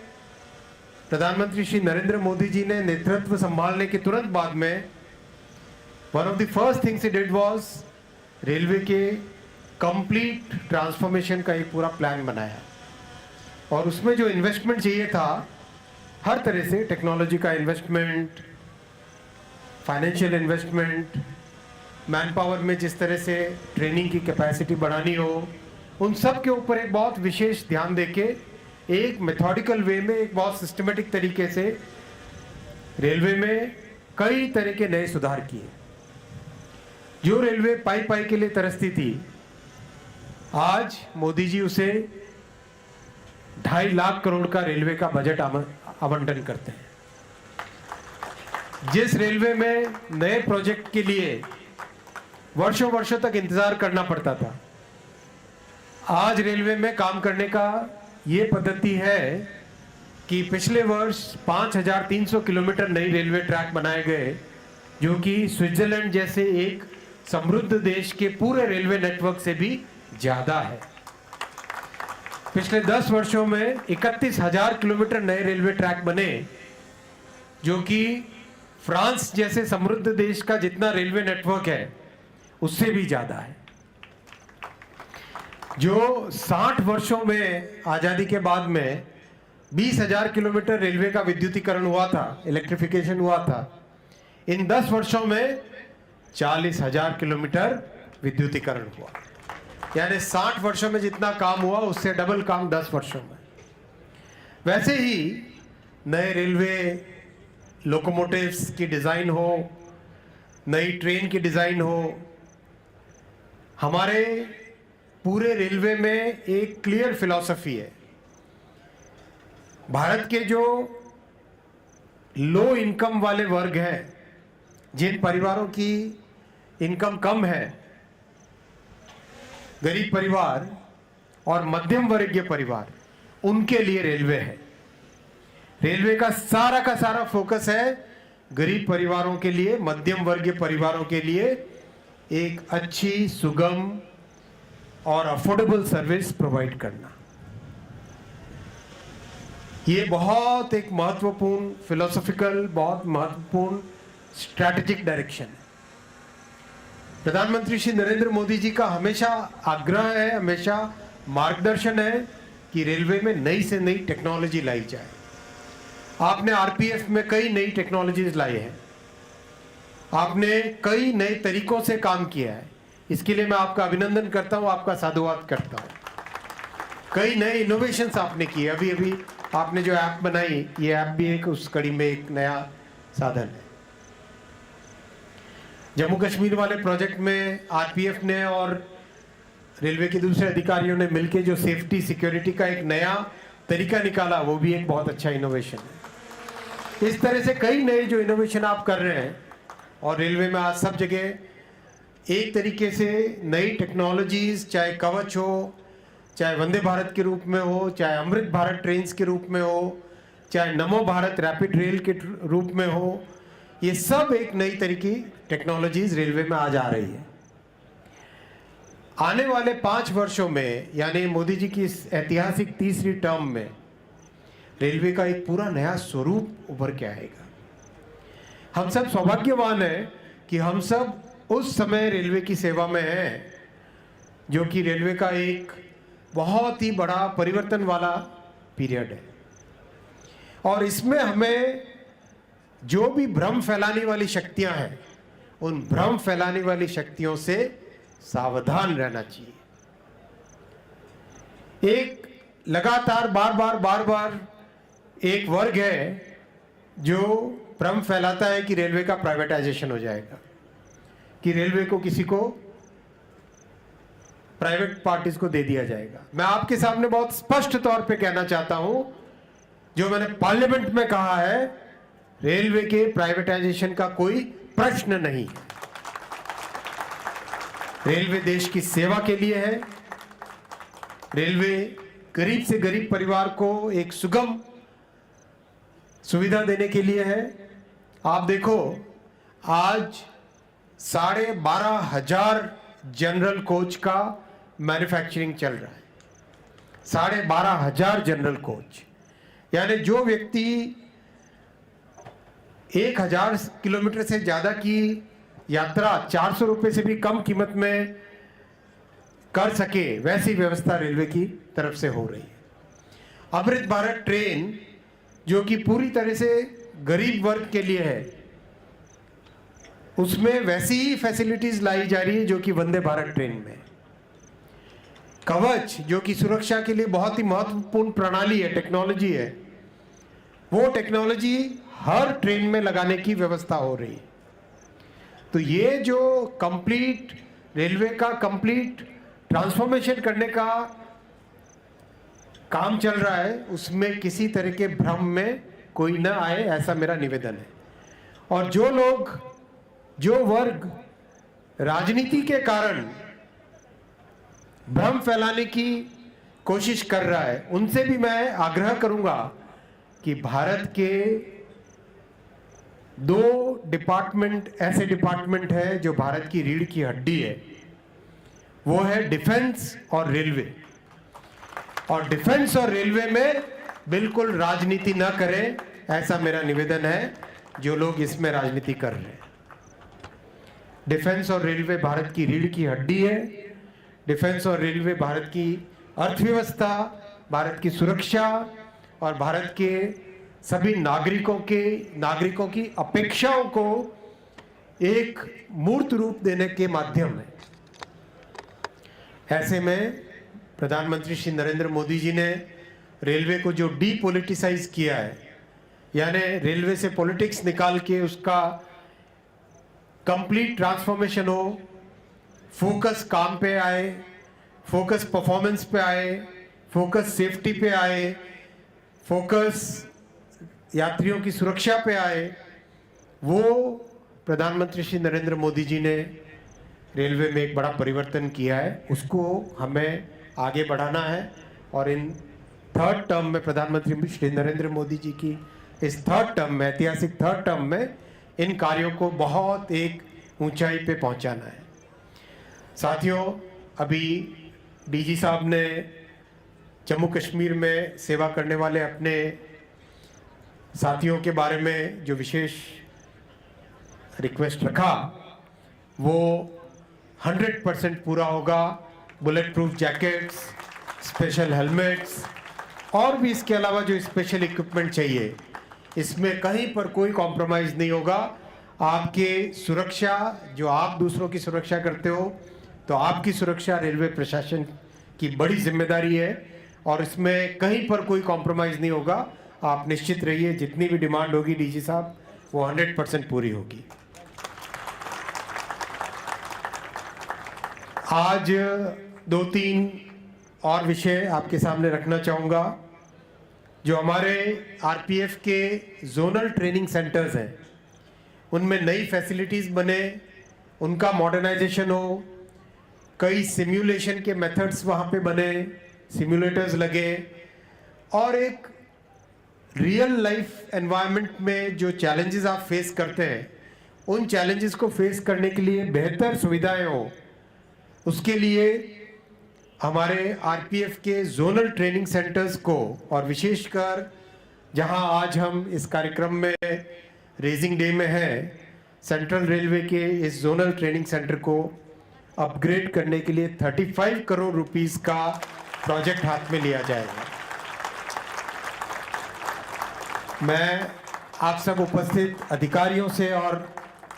प्रधानमंत्री श्री नरेंद्र मोदी जी ने नेतृत्व संभालने के तुरंत बाद में one of the first things he did was railway के कंप्लीट ट्रांसफॉर्मेशन का एक पूरा प्लान बनाया, और उसमें जो इन्वेस्टमेंट चाहिए था, हर तरह से टेक्नोलॉजी का investment, financial investment, man power में जिस तरह से ट्रेनिंग की कैपेसिटी बढ़ानी हो, उन सब के ऊपर एक बहुत विशेष ध्यान देके एक मेथोडिकल वे में, एक बहुत सिस्टमेटिक तरीके से रेलवे में कई तरह के नए सुधार किए। जो रेलवे पाई पाई के लिए तरसती थी, आज मोदी जी उसे 2.5 लाख करोड़ का रेलवे का बजट आवंटन करते हैं। जिस रेलवे में नए प्रोजेक्ट के लिए वर्षों वर्षों तक इंतजार करना पड़ता था, आज रेलवे में काम करने का ये पद्धति है कि पिछले वर्ष 5300 किलोमीटर नई रेलवे ट्रैक बनाए गए, जो कि स्विट्जरलैंड जैसे एक समृद्ध देश के पूरे रेलवे नेटवर्क से भी ज्यादा है। पिछले 10 वर्षों में 31,000 किलोमीटर नए रेलवे ट्रैक बने, जो कि फ्रांस जैसे समृद्ध देश का जितना रेलवे नेटवर्क है उससे भी ज्यादा है। जो 60 वर्षों में आजादी के बाद में 20,000 किलोमीटर रेलवे का विद्युतीकरण हुआ था, इलेक्ट्रिफिकेशन हुआ था, इन 10 वर्षों में 40,000 किलोमीटर विद्युतीकरण हुआ। यानी 60 वर्षों में जितना काम हुआ उससे डबल काम 10 वर्षों में। वैसे ही नए रेलवे लोकोमोटिव्स की डिज़ाइन हो, नई ट्रेन की डिज़ाइन हो, हमारे पूरे रेलवे में एक क्लियर फिलॉसफी है। भारत के जो लो इनकम वाले वर्ग हैं, जिन परिवारों की इनकम कम है, गरीब परिवार और मध्यम वर्गीय परिवार, उनके लिए रेलवे है। रेलवे का सारा फोकस है गरीब परिवारों के लिए, मध्यम वर्गीय परिवारों के लिए एक अच्छी, सुगम और अफोर्डेबल सर्विस प्रोवाइड करना। ये बहुत एक महत्वपूर्ण फिलोसॉफिकल, बहुत महत्वपूर्ण स्ट्रैटेजिक डायरेक्शन है। प्रधानमंत्री श्री नरेंद्र मोदी जी का हमेशा आग्रह है, हमेशा मार्गदर्शन है कि रेलवे में नई से नई टेक्नोलॉजी लाई जाए। आपने आरपीएफ में कई नई टेक्नोलॉजीज लाई हैं, आपने कई नए तरीकों से काम किया है, इसके लिए मैं आपका अभिनंदन करता हूं, आपका साधुवाद करता हूं। कई नए इनोवेशंस आपने किए। अभी अभी आपने जो ऐप बनाई, ये ऐप भी एक उस कड़ी में एक नया साधन है। जम्मू कश्मीर वाले प्रोजेक्ट में आरपीएफ ने और रेलवे के दूसरे अधिकारियों ने मिलकर जो सेफ्टी सिक्योरिटी का एक नया तरीका निकाला, वो भी एक बहुत अच्छा इनोवेशन है। इस तरह से कई नए जो इनोवेशन आप कर रहे हैं, और रेलवे में आज सब जगह एक तरीके से नई टेक्नोलॉजीज, चाहे कवच हो, चाहे वंदे भारत के रूप में हो, चाहे अमृत भारत ट्रेन्स के रूप में हो, चाहे नमो भारत रैपिड रेल के रूप में हो, ये सब एक नई तरीके टेक्नोलॉजीज रेलवे में आज आ रही है। आने वाले 5 वर्षों में, यानी मोदी जी की इस ऐतिहासिक तीसरी टर्म में, रेलवे का एक पूरा नया स्वरूप उभर के आएगा। हम सब सौभाग्यवान हैं कि हम सब उस समय रेलवे की सेवा में हैं, जो कि रेलवे का एक बहुत ही बड़ा परिवर्तन वाला पीरियड है। और इसमें हमें जो भी भ्रम फैलाने वाली शक्तियां हैं, उन भ्रम फैलाने वाली शक्तियों से सावधान रहना चाहिए। एक लगातार बार बार एक वर्ग है जो भ्रम फैलाता है कि रेलवे का प्राइवेटाइजेशन हो जाएगा, कि रेलवे को किसी को, प्राइवेट पार्टीज को दे दिया जाएगा। मैं आपके सामने बहुत स्पष्ट तौर पे कहना चाहता हूं, जो मैंने पार्लियामेंट में कहा है, रेलवे के प्राइवेटाइजेशन का कोई प्रश्न नहीं है। रेलवे देश की सेवा के लिए है। रेलवे गरीब से गरीब परिवार को एक सुगम सुविधा देने के लिए है। आप देखो, आज 12,500 जनरल कोच का मैन्युफैक्चरिंग चल रहा है। 12,500 जनरल कोच, यानी जो व्यक्ति 1,000 किलोमीटर से ज्यादा की यात्रा 400 रुपए से भी कम कीमत में कर सके, वैसी व्यवस्था रेलवे की तरफ से हो रही है। अमृत भारत ट्रेन, जो कि पूरी तरह से गरीब वर्ग के लिए है, उसमें वैसी ही फैसिलिटीज लाई जा रही है जो कि वंदे भारत ट्रेन में। कवच, जो कि सुरक्षा के लिए बहुत ही महत्वपूर्ण प्रणाली है, टेक्नोलॉजी है, वो टेक्नोलॉजी हर ट्रेन में लगाने की व्यवस्था हो रही है। तो ये जो कंप्लीट रेलवे का कंप्लीट ट्रांसफॉर्मेशन करने का काम चल रहा है, उसमें किसी तरह के भ्रम में कोई ना आए, ऐसा मेरा निवेदन है। और जो लोग, जो वर्ग राजनीति के कारण भ्रम फैलाने की कोशिश कर रहा है, उनसे भी मैं आग्रह करूंगा कि भारत के 2 डिपार्टमेंट, ऐसे डिपार्टमेंट है जो भारत की रीढ़ की हड्डी है, वो है डिफेंस और रेलवे। और डिफेंस और रेलवे में बिल्कुल राजनीति ना करें, ऐसा मेरा निवेदन है जो लोग इसमें राजनीति कर रहे हैं। डिफेंस और रेलवे भारत की रीढ़ की हड्डी है। डिफेंस और रेलवे भारत की अर्थव्यवस्था, भारत की सुरक्षा और भारत के सभी नागरिकों की अपेक्षाओं को एक मूर्त रूप देने के माध्यम है। ऐसे में प्रधानमंत्री श्री नरेंद्र मोदी जी ने रेलवे को जो डीपोलिटिसाइज किया है, यानी रेलवे से पॉलिटिक्स निकाल के उसका कंप्लीट ट्रांसफॉर्मेशन हो, फोकस काम पे आए, फोकस परफॉर्मेंस पे आए, फोकस सेफ्टी पे आए, फोकस यात्रियों की सुरक्षा पे आए, वो प्रधानमंत्री श्री नरेंद्र मोदी जी ने रेलवे में एक बड़ा परिवर्तन किया है, उसको हमें आगे बढ़ाना है। और इन थर्ड टर्म में प्रधानमंत्री श्री नरेंद्र मोदी जी की इस थर्ड टर्म में, ऐतिहासिक थर्ड टर्म में, इन कार्यों को बहुत एक ऊंचाई पे पहुंचाना है। साथियों, अभी डीजी साहब ने जम्मू कश्मीर में सेवा करने वाले अपने साथियों के बारे में जो विशेष रिक्वेस्ट रखा, वो 100% पूरा होगा। Bullet proof jackets, special helmets और भी इसके अलावा जो स्पेशल इक्विपमेंट चाहिए, इसमें कहीं पर कोई कॉम्प्रोमाइज़ नहीं होगा। आपके सुरक्षा, जो आप दूसरों की सुरक्षा करते हो, तो आपकी सुरक्षा रेलवे प्रशासन की बड़ी जिम्मेदारी है और इसमें कहीं पर कोई कॉम्प्रोमाइज़ नहीं होगा। आप निश्चित रहिए, जितनी भी डिमांड होगी डीजी साहब, वो 100% पूरी होगी। आज 2-3 और विषय आपके सामने रखना चाहूँगा। जो हमारे आरपीएफ के जोनल ट्रेनिंग सेंटर्स हैं, उनमें नई फैसिलिटीज़ बने, उनका मॉडर्नाइजेशन हो, कई सिम्युलेशन के मेथड्स वहाँ पे बने, सिम्युलेटर्स लगे, और एक रियल लाइफ एनवायरनमेंट में जो चैलेंजेस आप फेस करते हैं, उन चैलेंजेस को फेस करने के लिए बेहतर सुविधाएं हो, उसके लिए हमारे आरपीएफ के जोनल ट्रेनिंग सेंटर्स को, और विशेषकर जहां आज हम इस कार्यक्रम में रेजिंग डे में हैं, सेंट्रल रेलवे के इस जोनल ट्रेनिंग सेंटर को अपग्रेड करने के लिए 35 करोड़ रुपीस का प्रोजेक्ट हाथ में लिया जाएगा। मैं आप सब उपस्थित अधिकारियों से और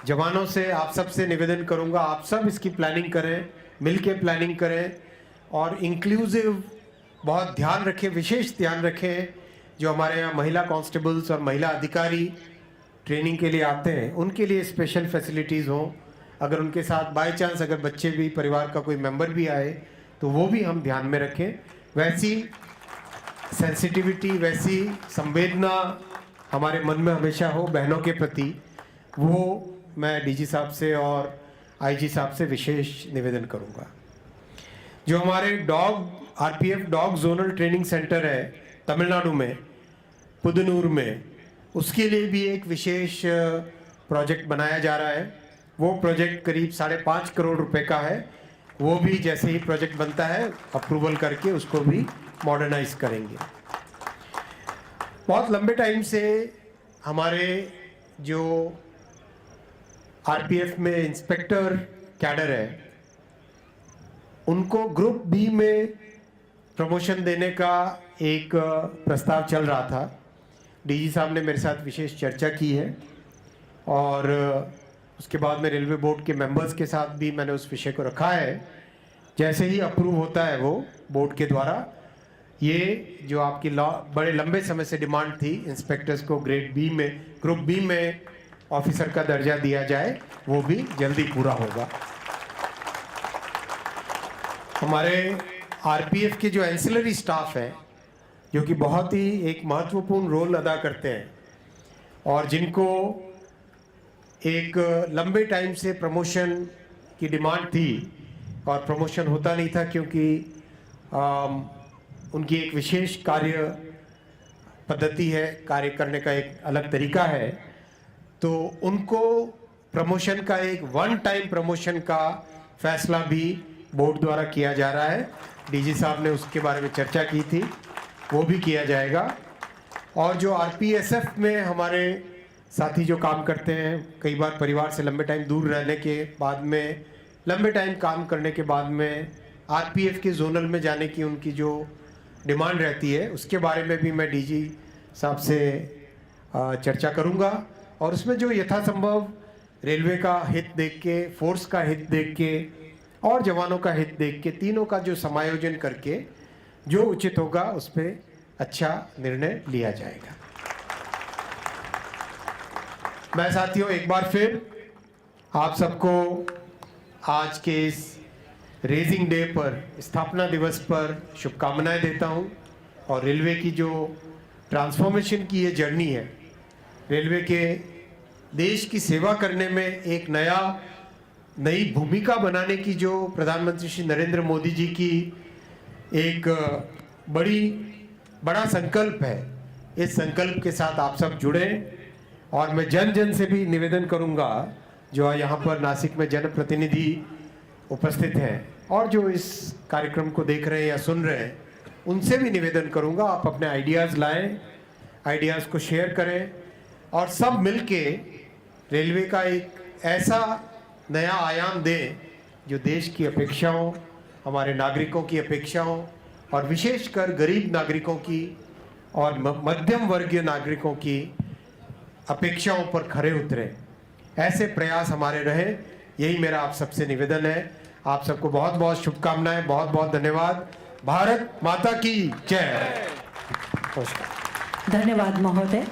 जवानों से, आप सब से निवेदन करूंगा, आप सब इसकी प्लानिंग करें, मिलके प्लानिंग करें और इंक्लूसिव बहुत ध्यान रखें, विशेष ध्यान रखें। जो हमारे यहाँ महिला कांस्टेबल्स और महिला अधिकारी ट्रेनिंग के लिए आते हैं, उनके लिए स्पेशल फैसिलिटीज़ हों। अगर उनके साथ बाय चांस अगर बच्चे भी, परिवार का कोई मेंबर भी आए, तो वो भी हम ध्यान में रखें। वैसी सेंसिटिविटी, वैसी संवेदना हमारे मन में हमेशा हो बहनों के प्रति, वो मैं डीजी साहब से और आईजी साहब से विशेष निवेदन करूंगा। जो हमारे RPF dog zonal training centre है तमिलनाडु में, पुदनूर में, उसके लिए भी एक विशेष प्रोजेक्ट बनाया जा रहा है। वो प्रोजेक्ट करीब 5.5 करोड़ रुपए का है। वो भी जैसे ही प्रोजेक्ट बनता है, अप्रूवल करके उसको भी मॉडर्नाइज करेंगे। बहुत लंबे टाइम से हमारे जो आरपीएफ में इंस्पेक्टर कैडर है, उनको ग्रुप बी में प्रमोशन देने का एक प्रस्ताव चल रहा था। डीजी साहब ने मेरे साथ विशेष चर्चा की है और उसके बाद में रेलवे बोर्ड के मेंबर्स के साथ भी मैंने उस विषय को रखा है। जैसे ही अप्रूव होता है वो बोर्ड के द्वारा, ये जो आपकी बड़े लंबे समय से डिमांड थी, इंस्पेक्टर्स को ग्रेड बी में, ग्रुप बी में ऑफिसर का दर्जा दिया जाए, वो भी जल्दी पूरा होगा। हमारे आरपीएफ के जो एंसिलरी स्टाफ है, जो कि बहुत ही एक महत्वपूर्ण रोल अदा करते हैं और जिनको एक लंबे टाइम से प्रमोशन की डिमांड थी और प्रमोशन होता नहीं था, क्योंकि उनकी एक विशेष कार्य पद्धति है, कार्य करने का एक अलग तरीका है, तो उनको प्रमोशन का एक वन टाइम प्रमोशन का फैसला भी बोर्ड द्वारा किया जा रहा है। डीजी साहब ने उसके बारे में चर्चा की थी, वो भी किया जाएगा। और जो आरपीएसएफ में हमारे साथी जो काम करते हैं, कई बार परिवार से लंबे टाइम दूर रहने के बाद में, लंबे टाइम काम करने के बाद में आरपीएफ के जोनल में जाने की उनकी जो डिमांड रहती है, उसके बारे में भी मैं डीजी साहब से चर्चा करूंगा और उसमें जो यथासंभव रेलवे का हित देख के, फोर्स का हित देख के और जवानों का हित देख के, तीनों का जो समायोजन करके जो उचित होगा उस पर अच्छा निर्णय लिया जाएगा। मैं साथियों एक बार फिर आप सबको आज के इस रेजिंग डे पर, स्थापना दिवस पर शुभकामनाएं देता हूं। और रेलवे की जो ट्रांसफॉर्मेशन की ये जर्नी है, रेलवे के देश की सेवा करने में एक नई भूमिका बनाने की जो प्रधानमंत्री श्री नरेंद्र मोदी जी की एक बड़ा संकल्प है, इस संकल्प के साथ आप सब जुड़े। और मैं जन जन से भी निवेदन करूंगा, जो यहाँ पर नासिक में जनप्रतिनिधि उपस्थित हैं और जो इस कार्यक्रम को देख रहे हैं या सुन रहे हैं, उनसे भी निवेदन करूंगा आप अपने आइडियाज़ लाएं, आइडियाज़ को शेयर करें और सब मिलके रेलवे का एक ऐसा नया आयाम दें जो देश की अपेक्षाओं, हमारे नागरिकों की अपेक्षाओं और विशेषकर गरीब नागरिकों की और मध्यम वर्गीय नागरिकों की अपेक्षाओं पर खरे उतरे। ऐसे प्रयास हमारे रहे, यही मेरा आप सबसे निवेदन है। आप सबको बहुत बहुत शुभकामनाएं, बहुत बहुत धन्यवाद। भारत माता की जय। धन्यवाद महोदय।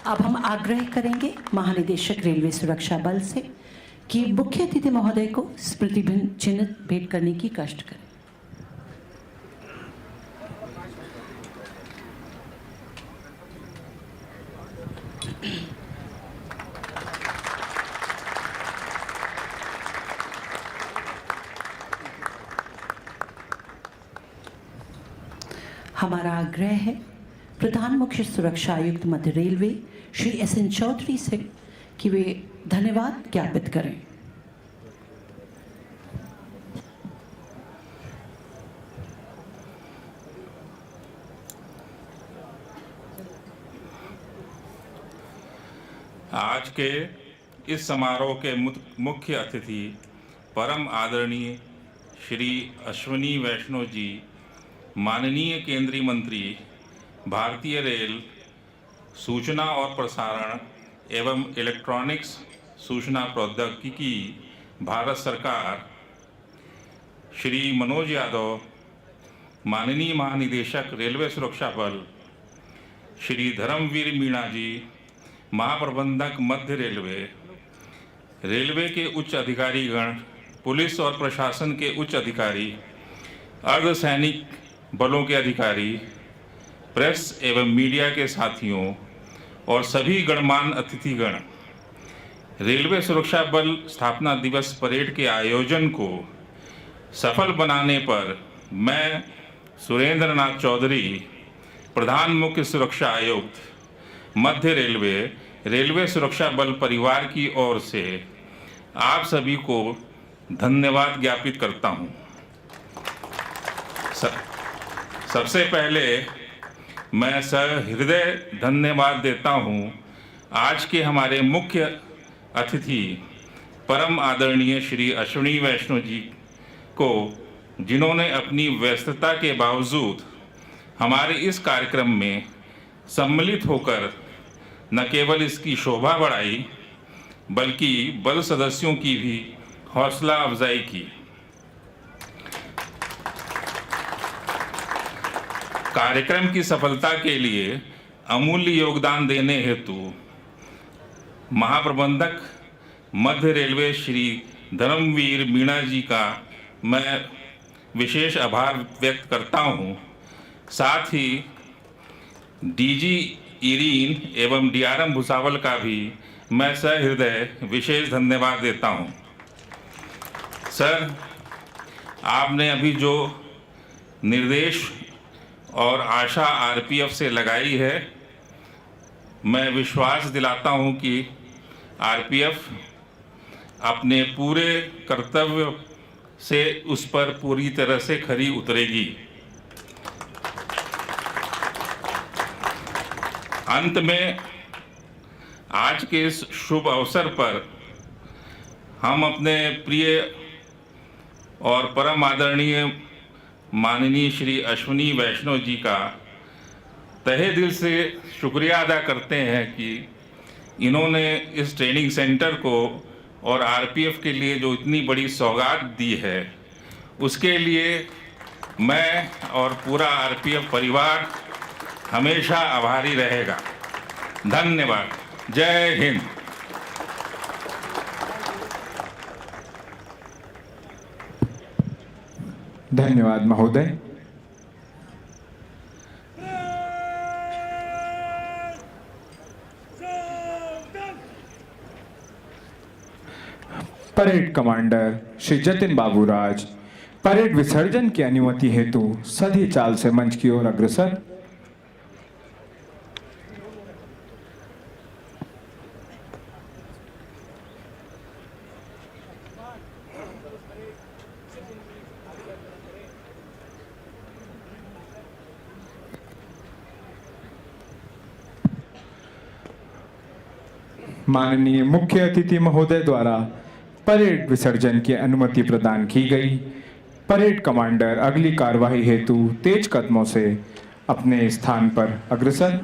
अब हम आग्रह करेंगे महानिदेशक रेलवे सुरक्षा बल से कि मुख्य अतिथि महोदय को स्मृति चिन्ह भेंट करने की कष्ट करें। हमारा आग्रह है प्रधान मुख्य सुरक्षा आयुक्त मध्य रेलवे श्री SN चौधरी से कि वे धन्यवाद ज्ञापित करें। आज के इस समारोह के मुख्य अतिथि परम आदरणीय श्री अश्विनी वैष्णव जी, माननीय केंद्रीय मंत्री, भारतीय रेल, सूचना और प्रसारण एवं इलेक्ट्रॉनिक्स सूचना प्रौद्योगिकी, भारत सरकार, श्री मनोज यादव, माननीय महानिदेशक रेलवे सुरक्षा बल, श्री धर्मवीर मीणा जी, महाप्रबंधक मध्य रेलवे, रेलवे के उच्च अधिकारीगण, पुलिस और प्रशासन के उच्च अधिकारी, अर्धसैनिक बलों के अधिकारी, प्रेस एवं मीडिया के साथियों और सभी गणमान्य अतिथिगण, रेलवे सुरक्षा बल स्थापना दिवस परेड के आयोजन को सफल बनाने पर मैं सुरेंद्र नाथ चौधरी, प्रधान मुख्य सुरक्षा आयुक्त मध्य रेलवे, रेलवे सुरक्षा बल परिवार की ओर से आप सभी को धन्यवाद ज्ञापित करता हूं। सबसे पहले मैं सहृदय धन्यवाद देता हूं आज के हमारे मुख्य अतिथि परम आदरणीय श्री अश्विनी वैष्णव जी को, जिन्होंने अपनी व्यस्तता के बावजूद हमारे इस कार्यक्रम में सम्मिलित होकर न केवल इसकी शोभा बढ़ाई बल्कि बल सदस्यों की भी हौसला अफजाई की। कार्यक्रम की सफलता के लिए अमूल्य योगदान देने हेतु महाप्रबंधक मध्य रेलवे श्री धर्मवीर मीणा जी का मैं विशेष आभार व्यक्त करता हूं। साथ ही DG इरीन एवं DRM भुसावल का भी मैं सहृदय विशेष धन्यवाद देता हूं। सर, आपने अभी जो निर्देश और आशा RPF से लगाई है, मैं विश्वास दिलाता हूं कि RPF अपने पूरे कर्तव्य से उस पर पूरी तरह से खरी उतरेगी। अंत में आज के इस शुभ अवसर पर हम अपने प्रिय और परम आदरणीय माननीय श्री अश्विनी वैष्णव जी का तहे दिल से शुक्रिया अदा करते हैं कि इन्होंने इस ट्रेनिंग सेंटर को और RPF के लिए जो इतनी बड़ी सौगात दी है, उसके लिए मैं और पूरा RPF परिवार हमेशा आभारी रहेगा। धन्यवाद। जय हिंद। धन्यवाद महोदय। Parade commander Shri Jatin Baburaj parade विसर्जन की अनुमति हेतु सधी चाल से मंच की ओर अग्रसर। माननीय मुख्य अतिथि महोदय द्वारा परेड विसर्जन की अनुमति प्रदान की गई। परेड कमांडर अगली कार्यवाही हेतु तेज कदमों से अपने स्थान पर अग्रसर।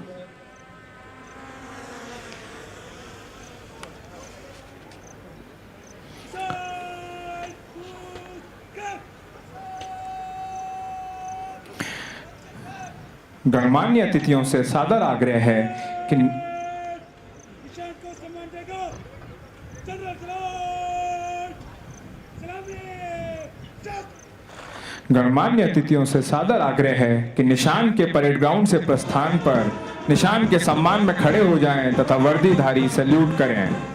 गणमान्य अतिथियों से सादर आग्रह है कि गणमान्य अतिथियों से सादर आग्रह है कि निशान के परेड ग्राउंड से प्रस्थान पर निशान के सम्मान में खड़े हो जाएं तथा वर्दीधारी सैल्यूट करें।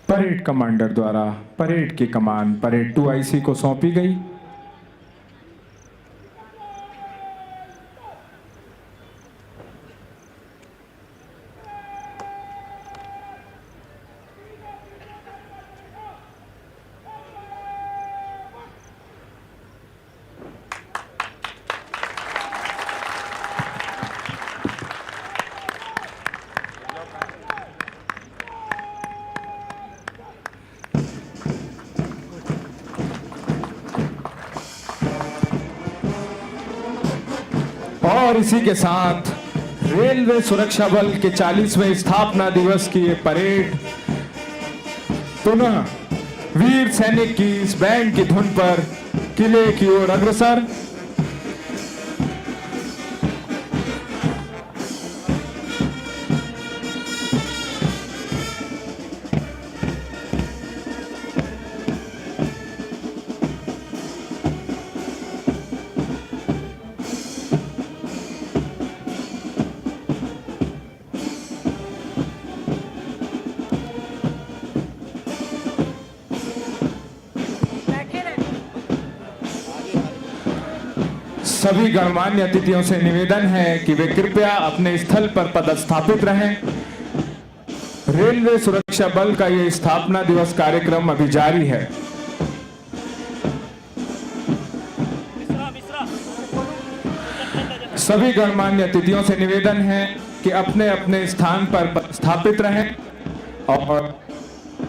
परेड कमांडर द्वारा परेड की कमान परेड 2IC को सौंपी गई। और इसी के साथ रेलवे सुरक्षा बल के 40वें स्थापना दिवस की ये परेड पुनः वीर सैनिक की इस बैंड की धुन पर किले की ओर अग्रसर। सभी गणमान्य अतिथियों से निवेदन है कि वे कृपया अपने स्थल पर पदस्थापित रहें। रेलवे सुरक्षा बल का यह स्थापना दिवस कार्यक्रम अभी जारी है। सभी गणमान्य अतिथियों से निवेदन है कि अपने अपने स्थान पर स्थापित रहें और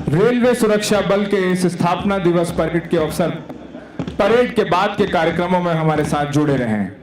रेलवे सुरक्षा बल के इस स्थापना दिवस परेड के अवसर परेड के बाद के कार्यक्रमों में हमारे साथ जुड़े रहें।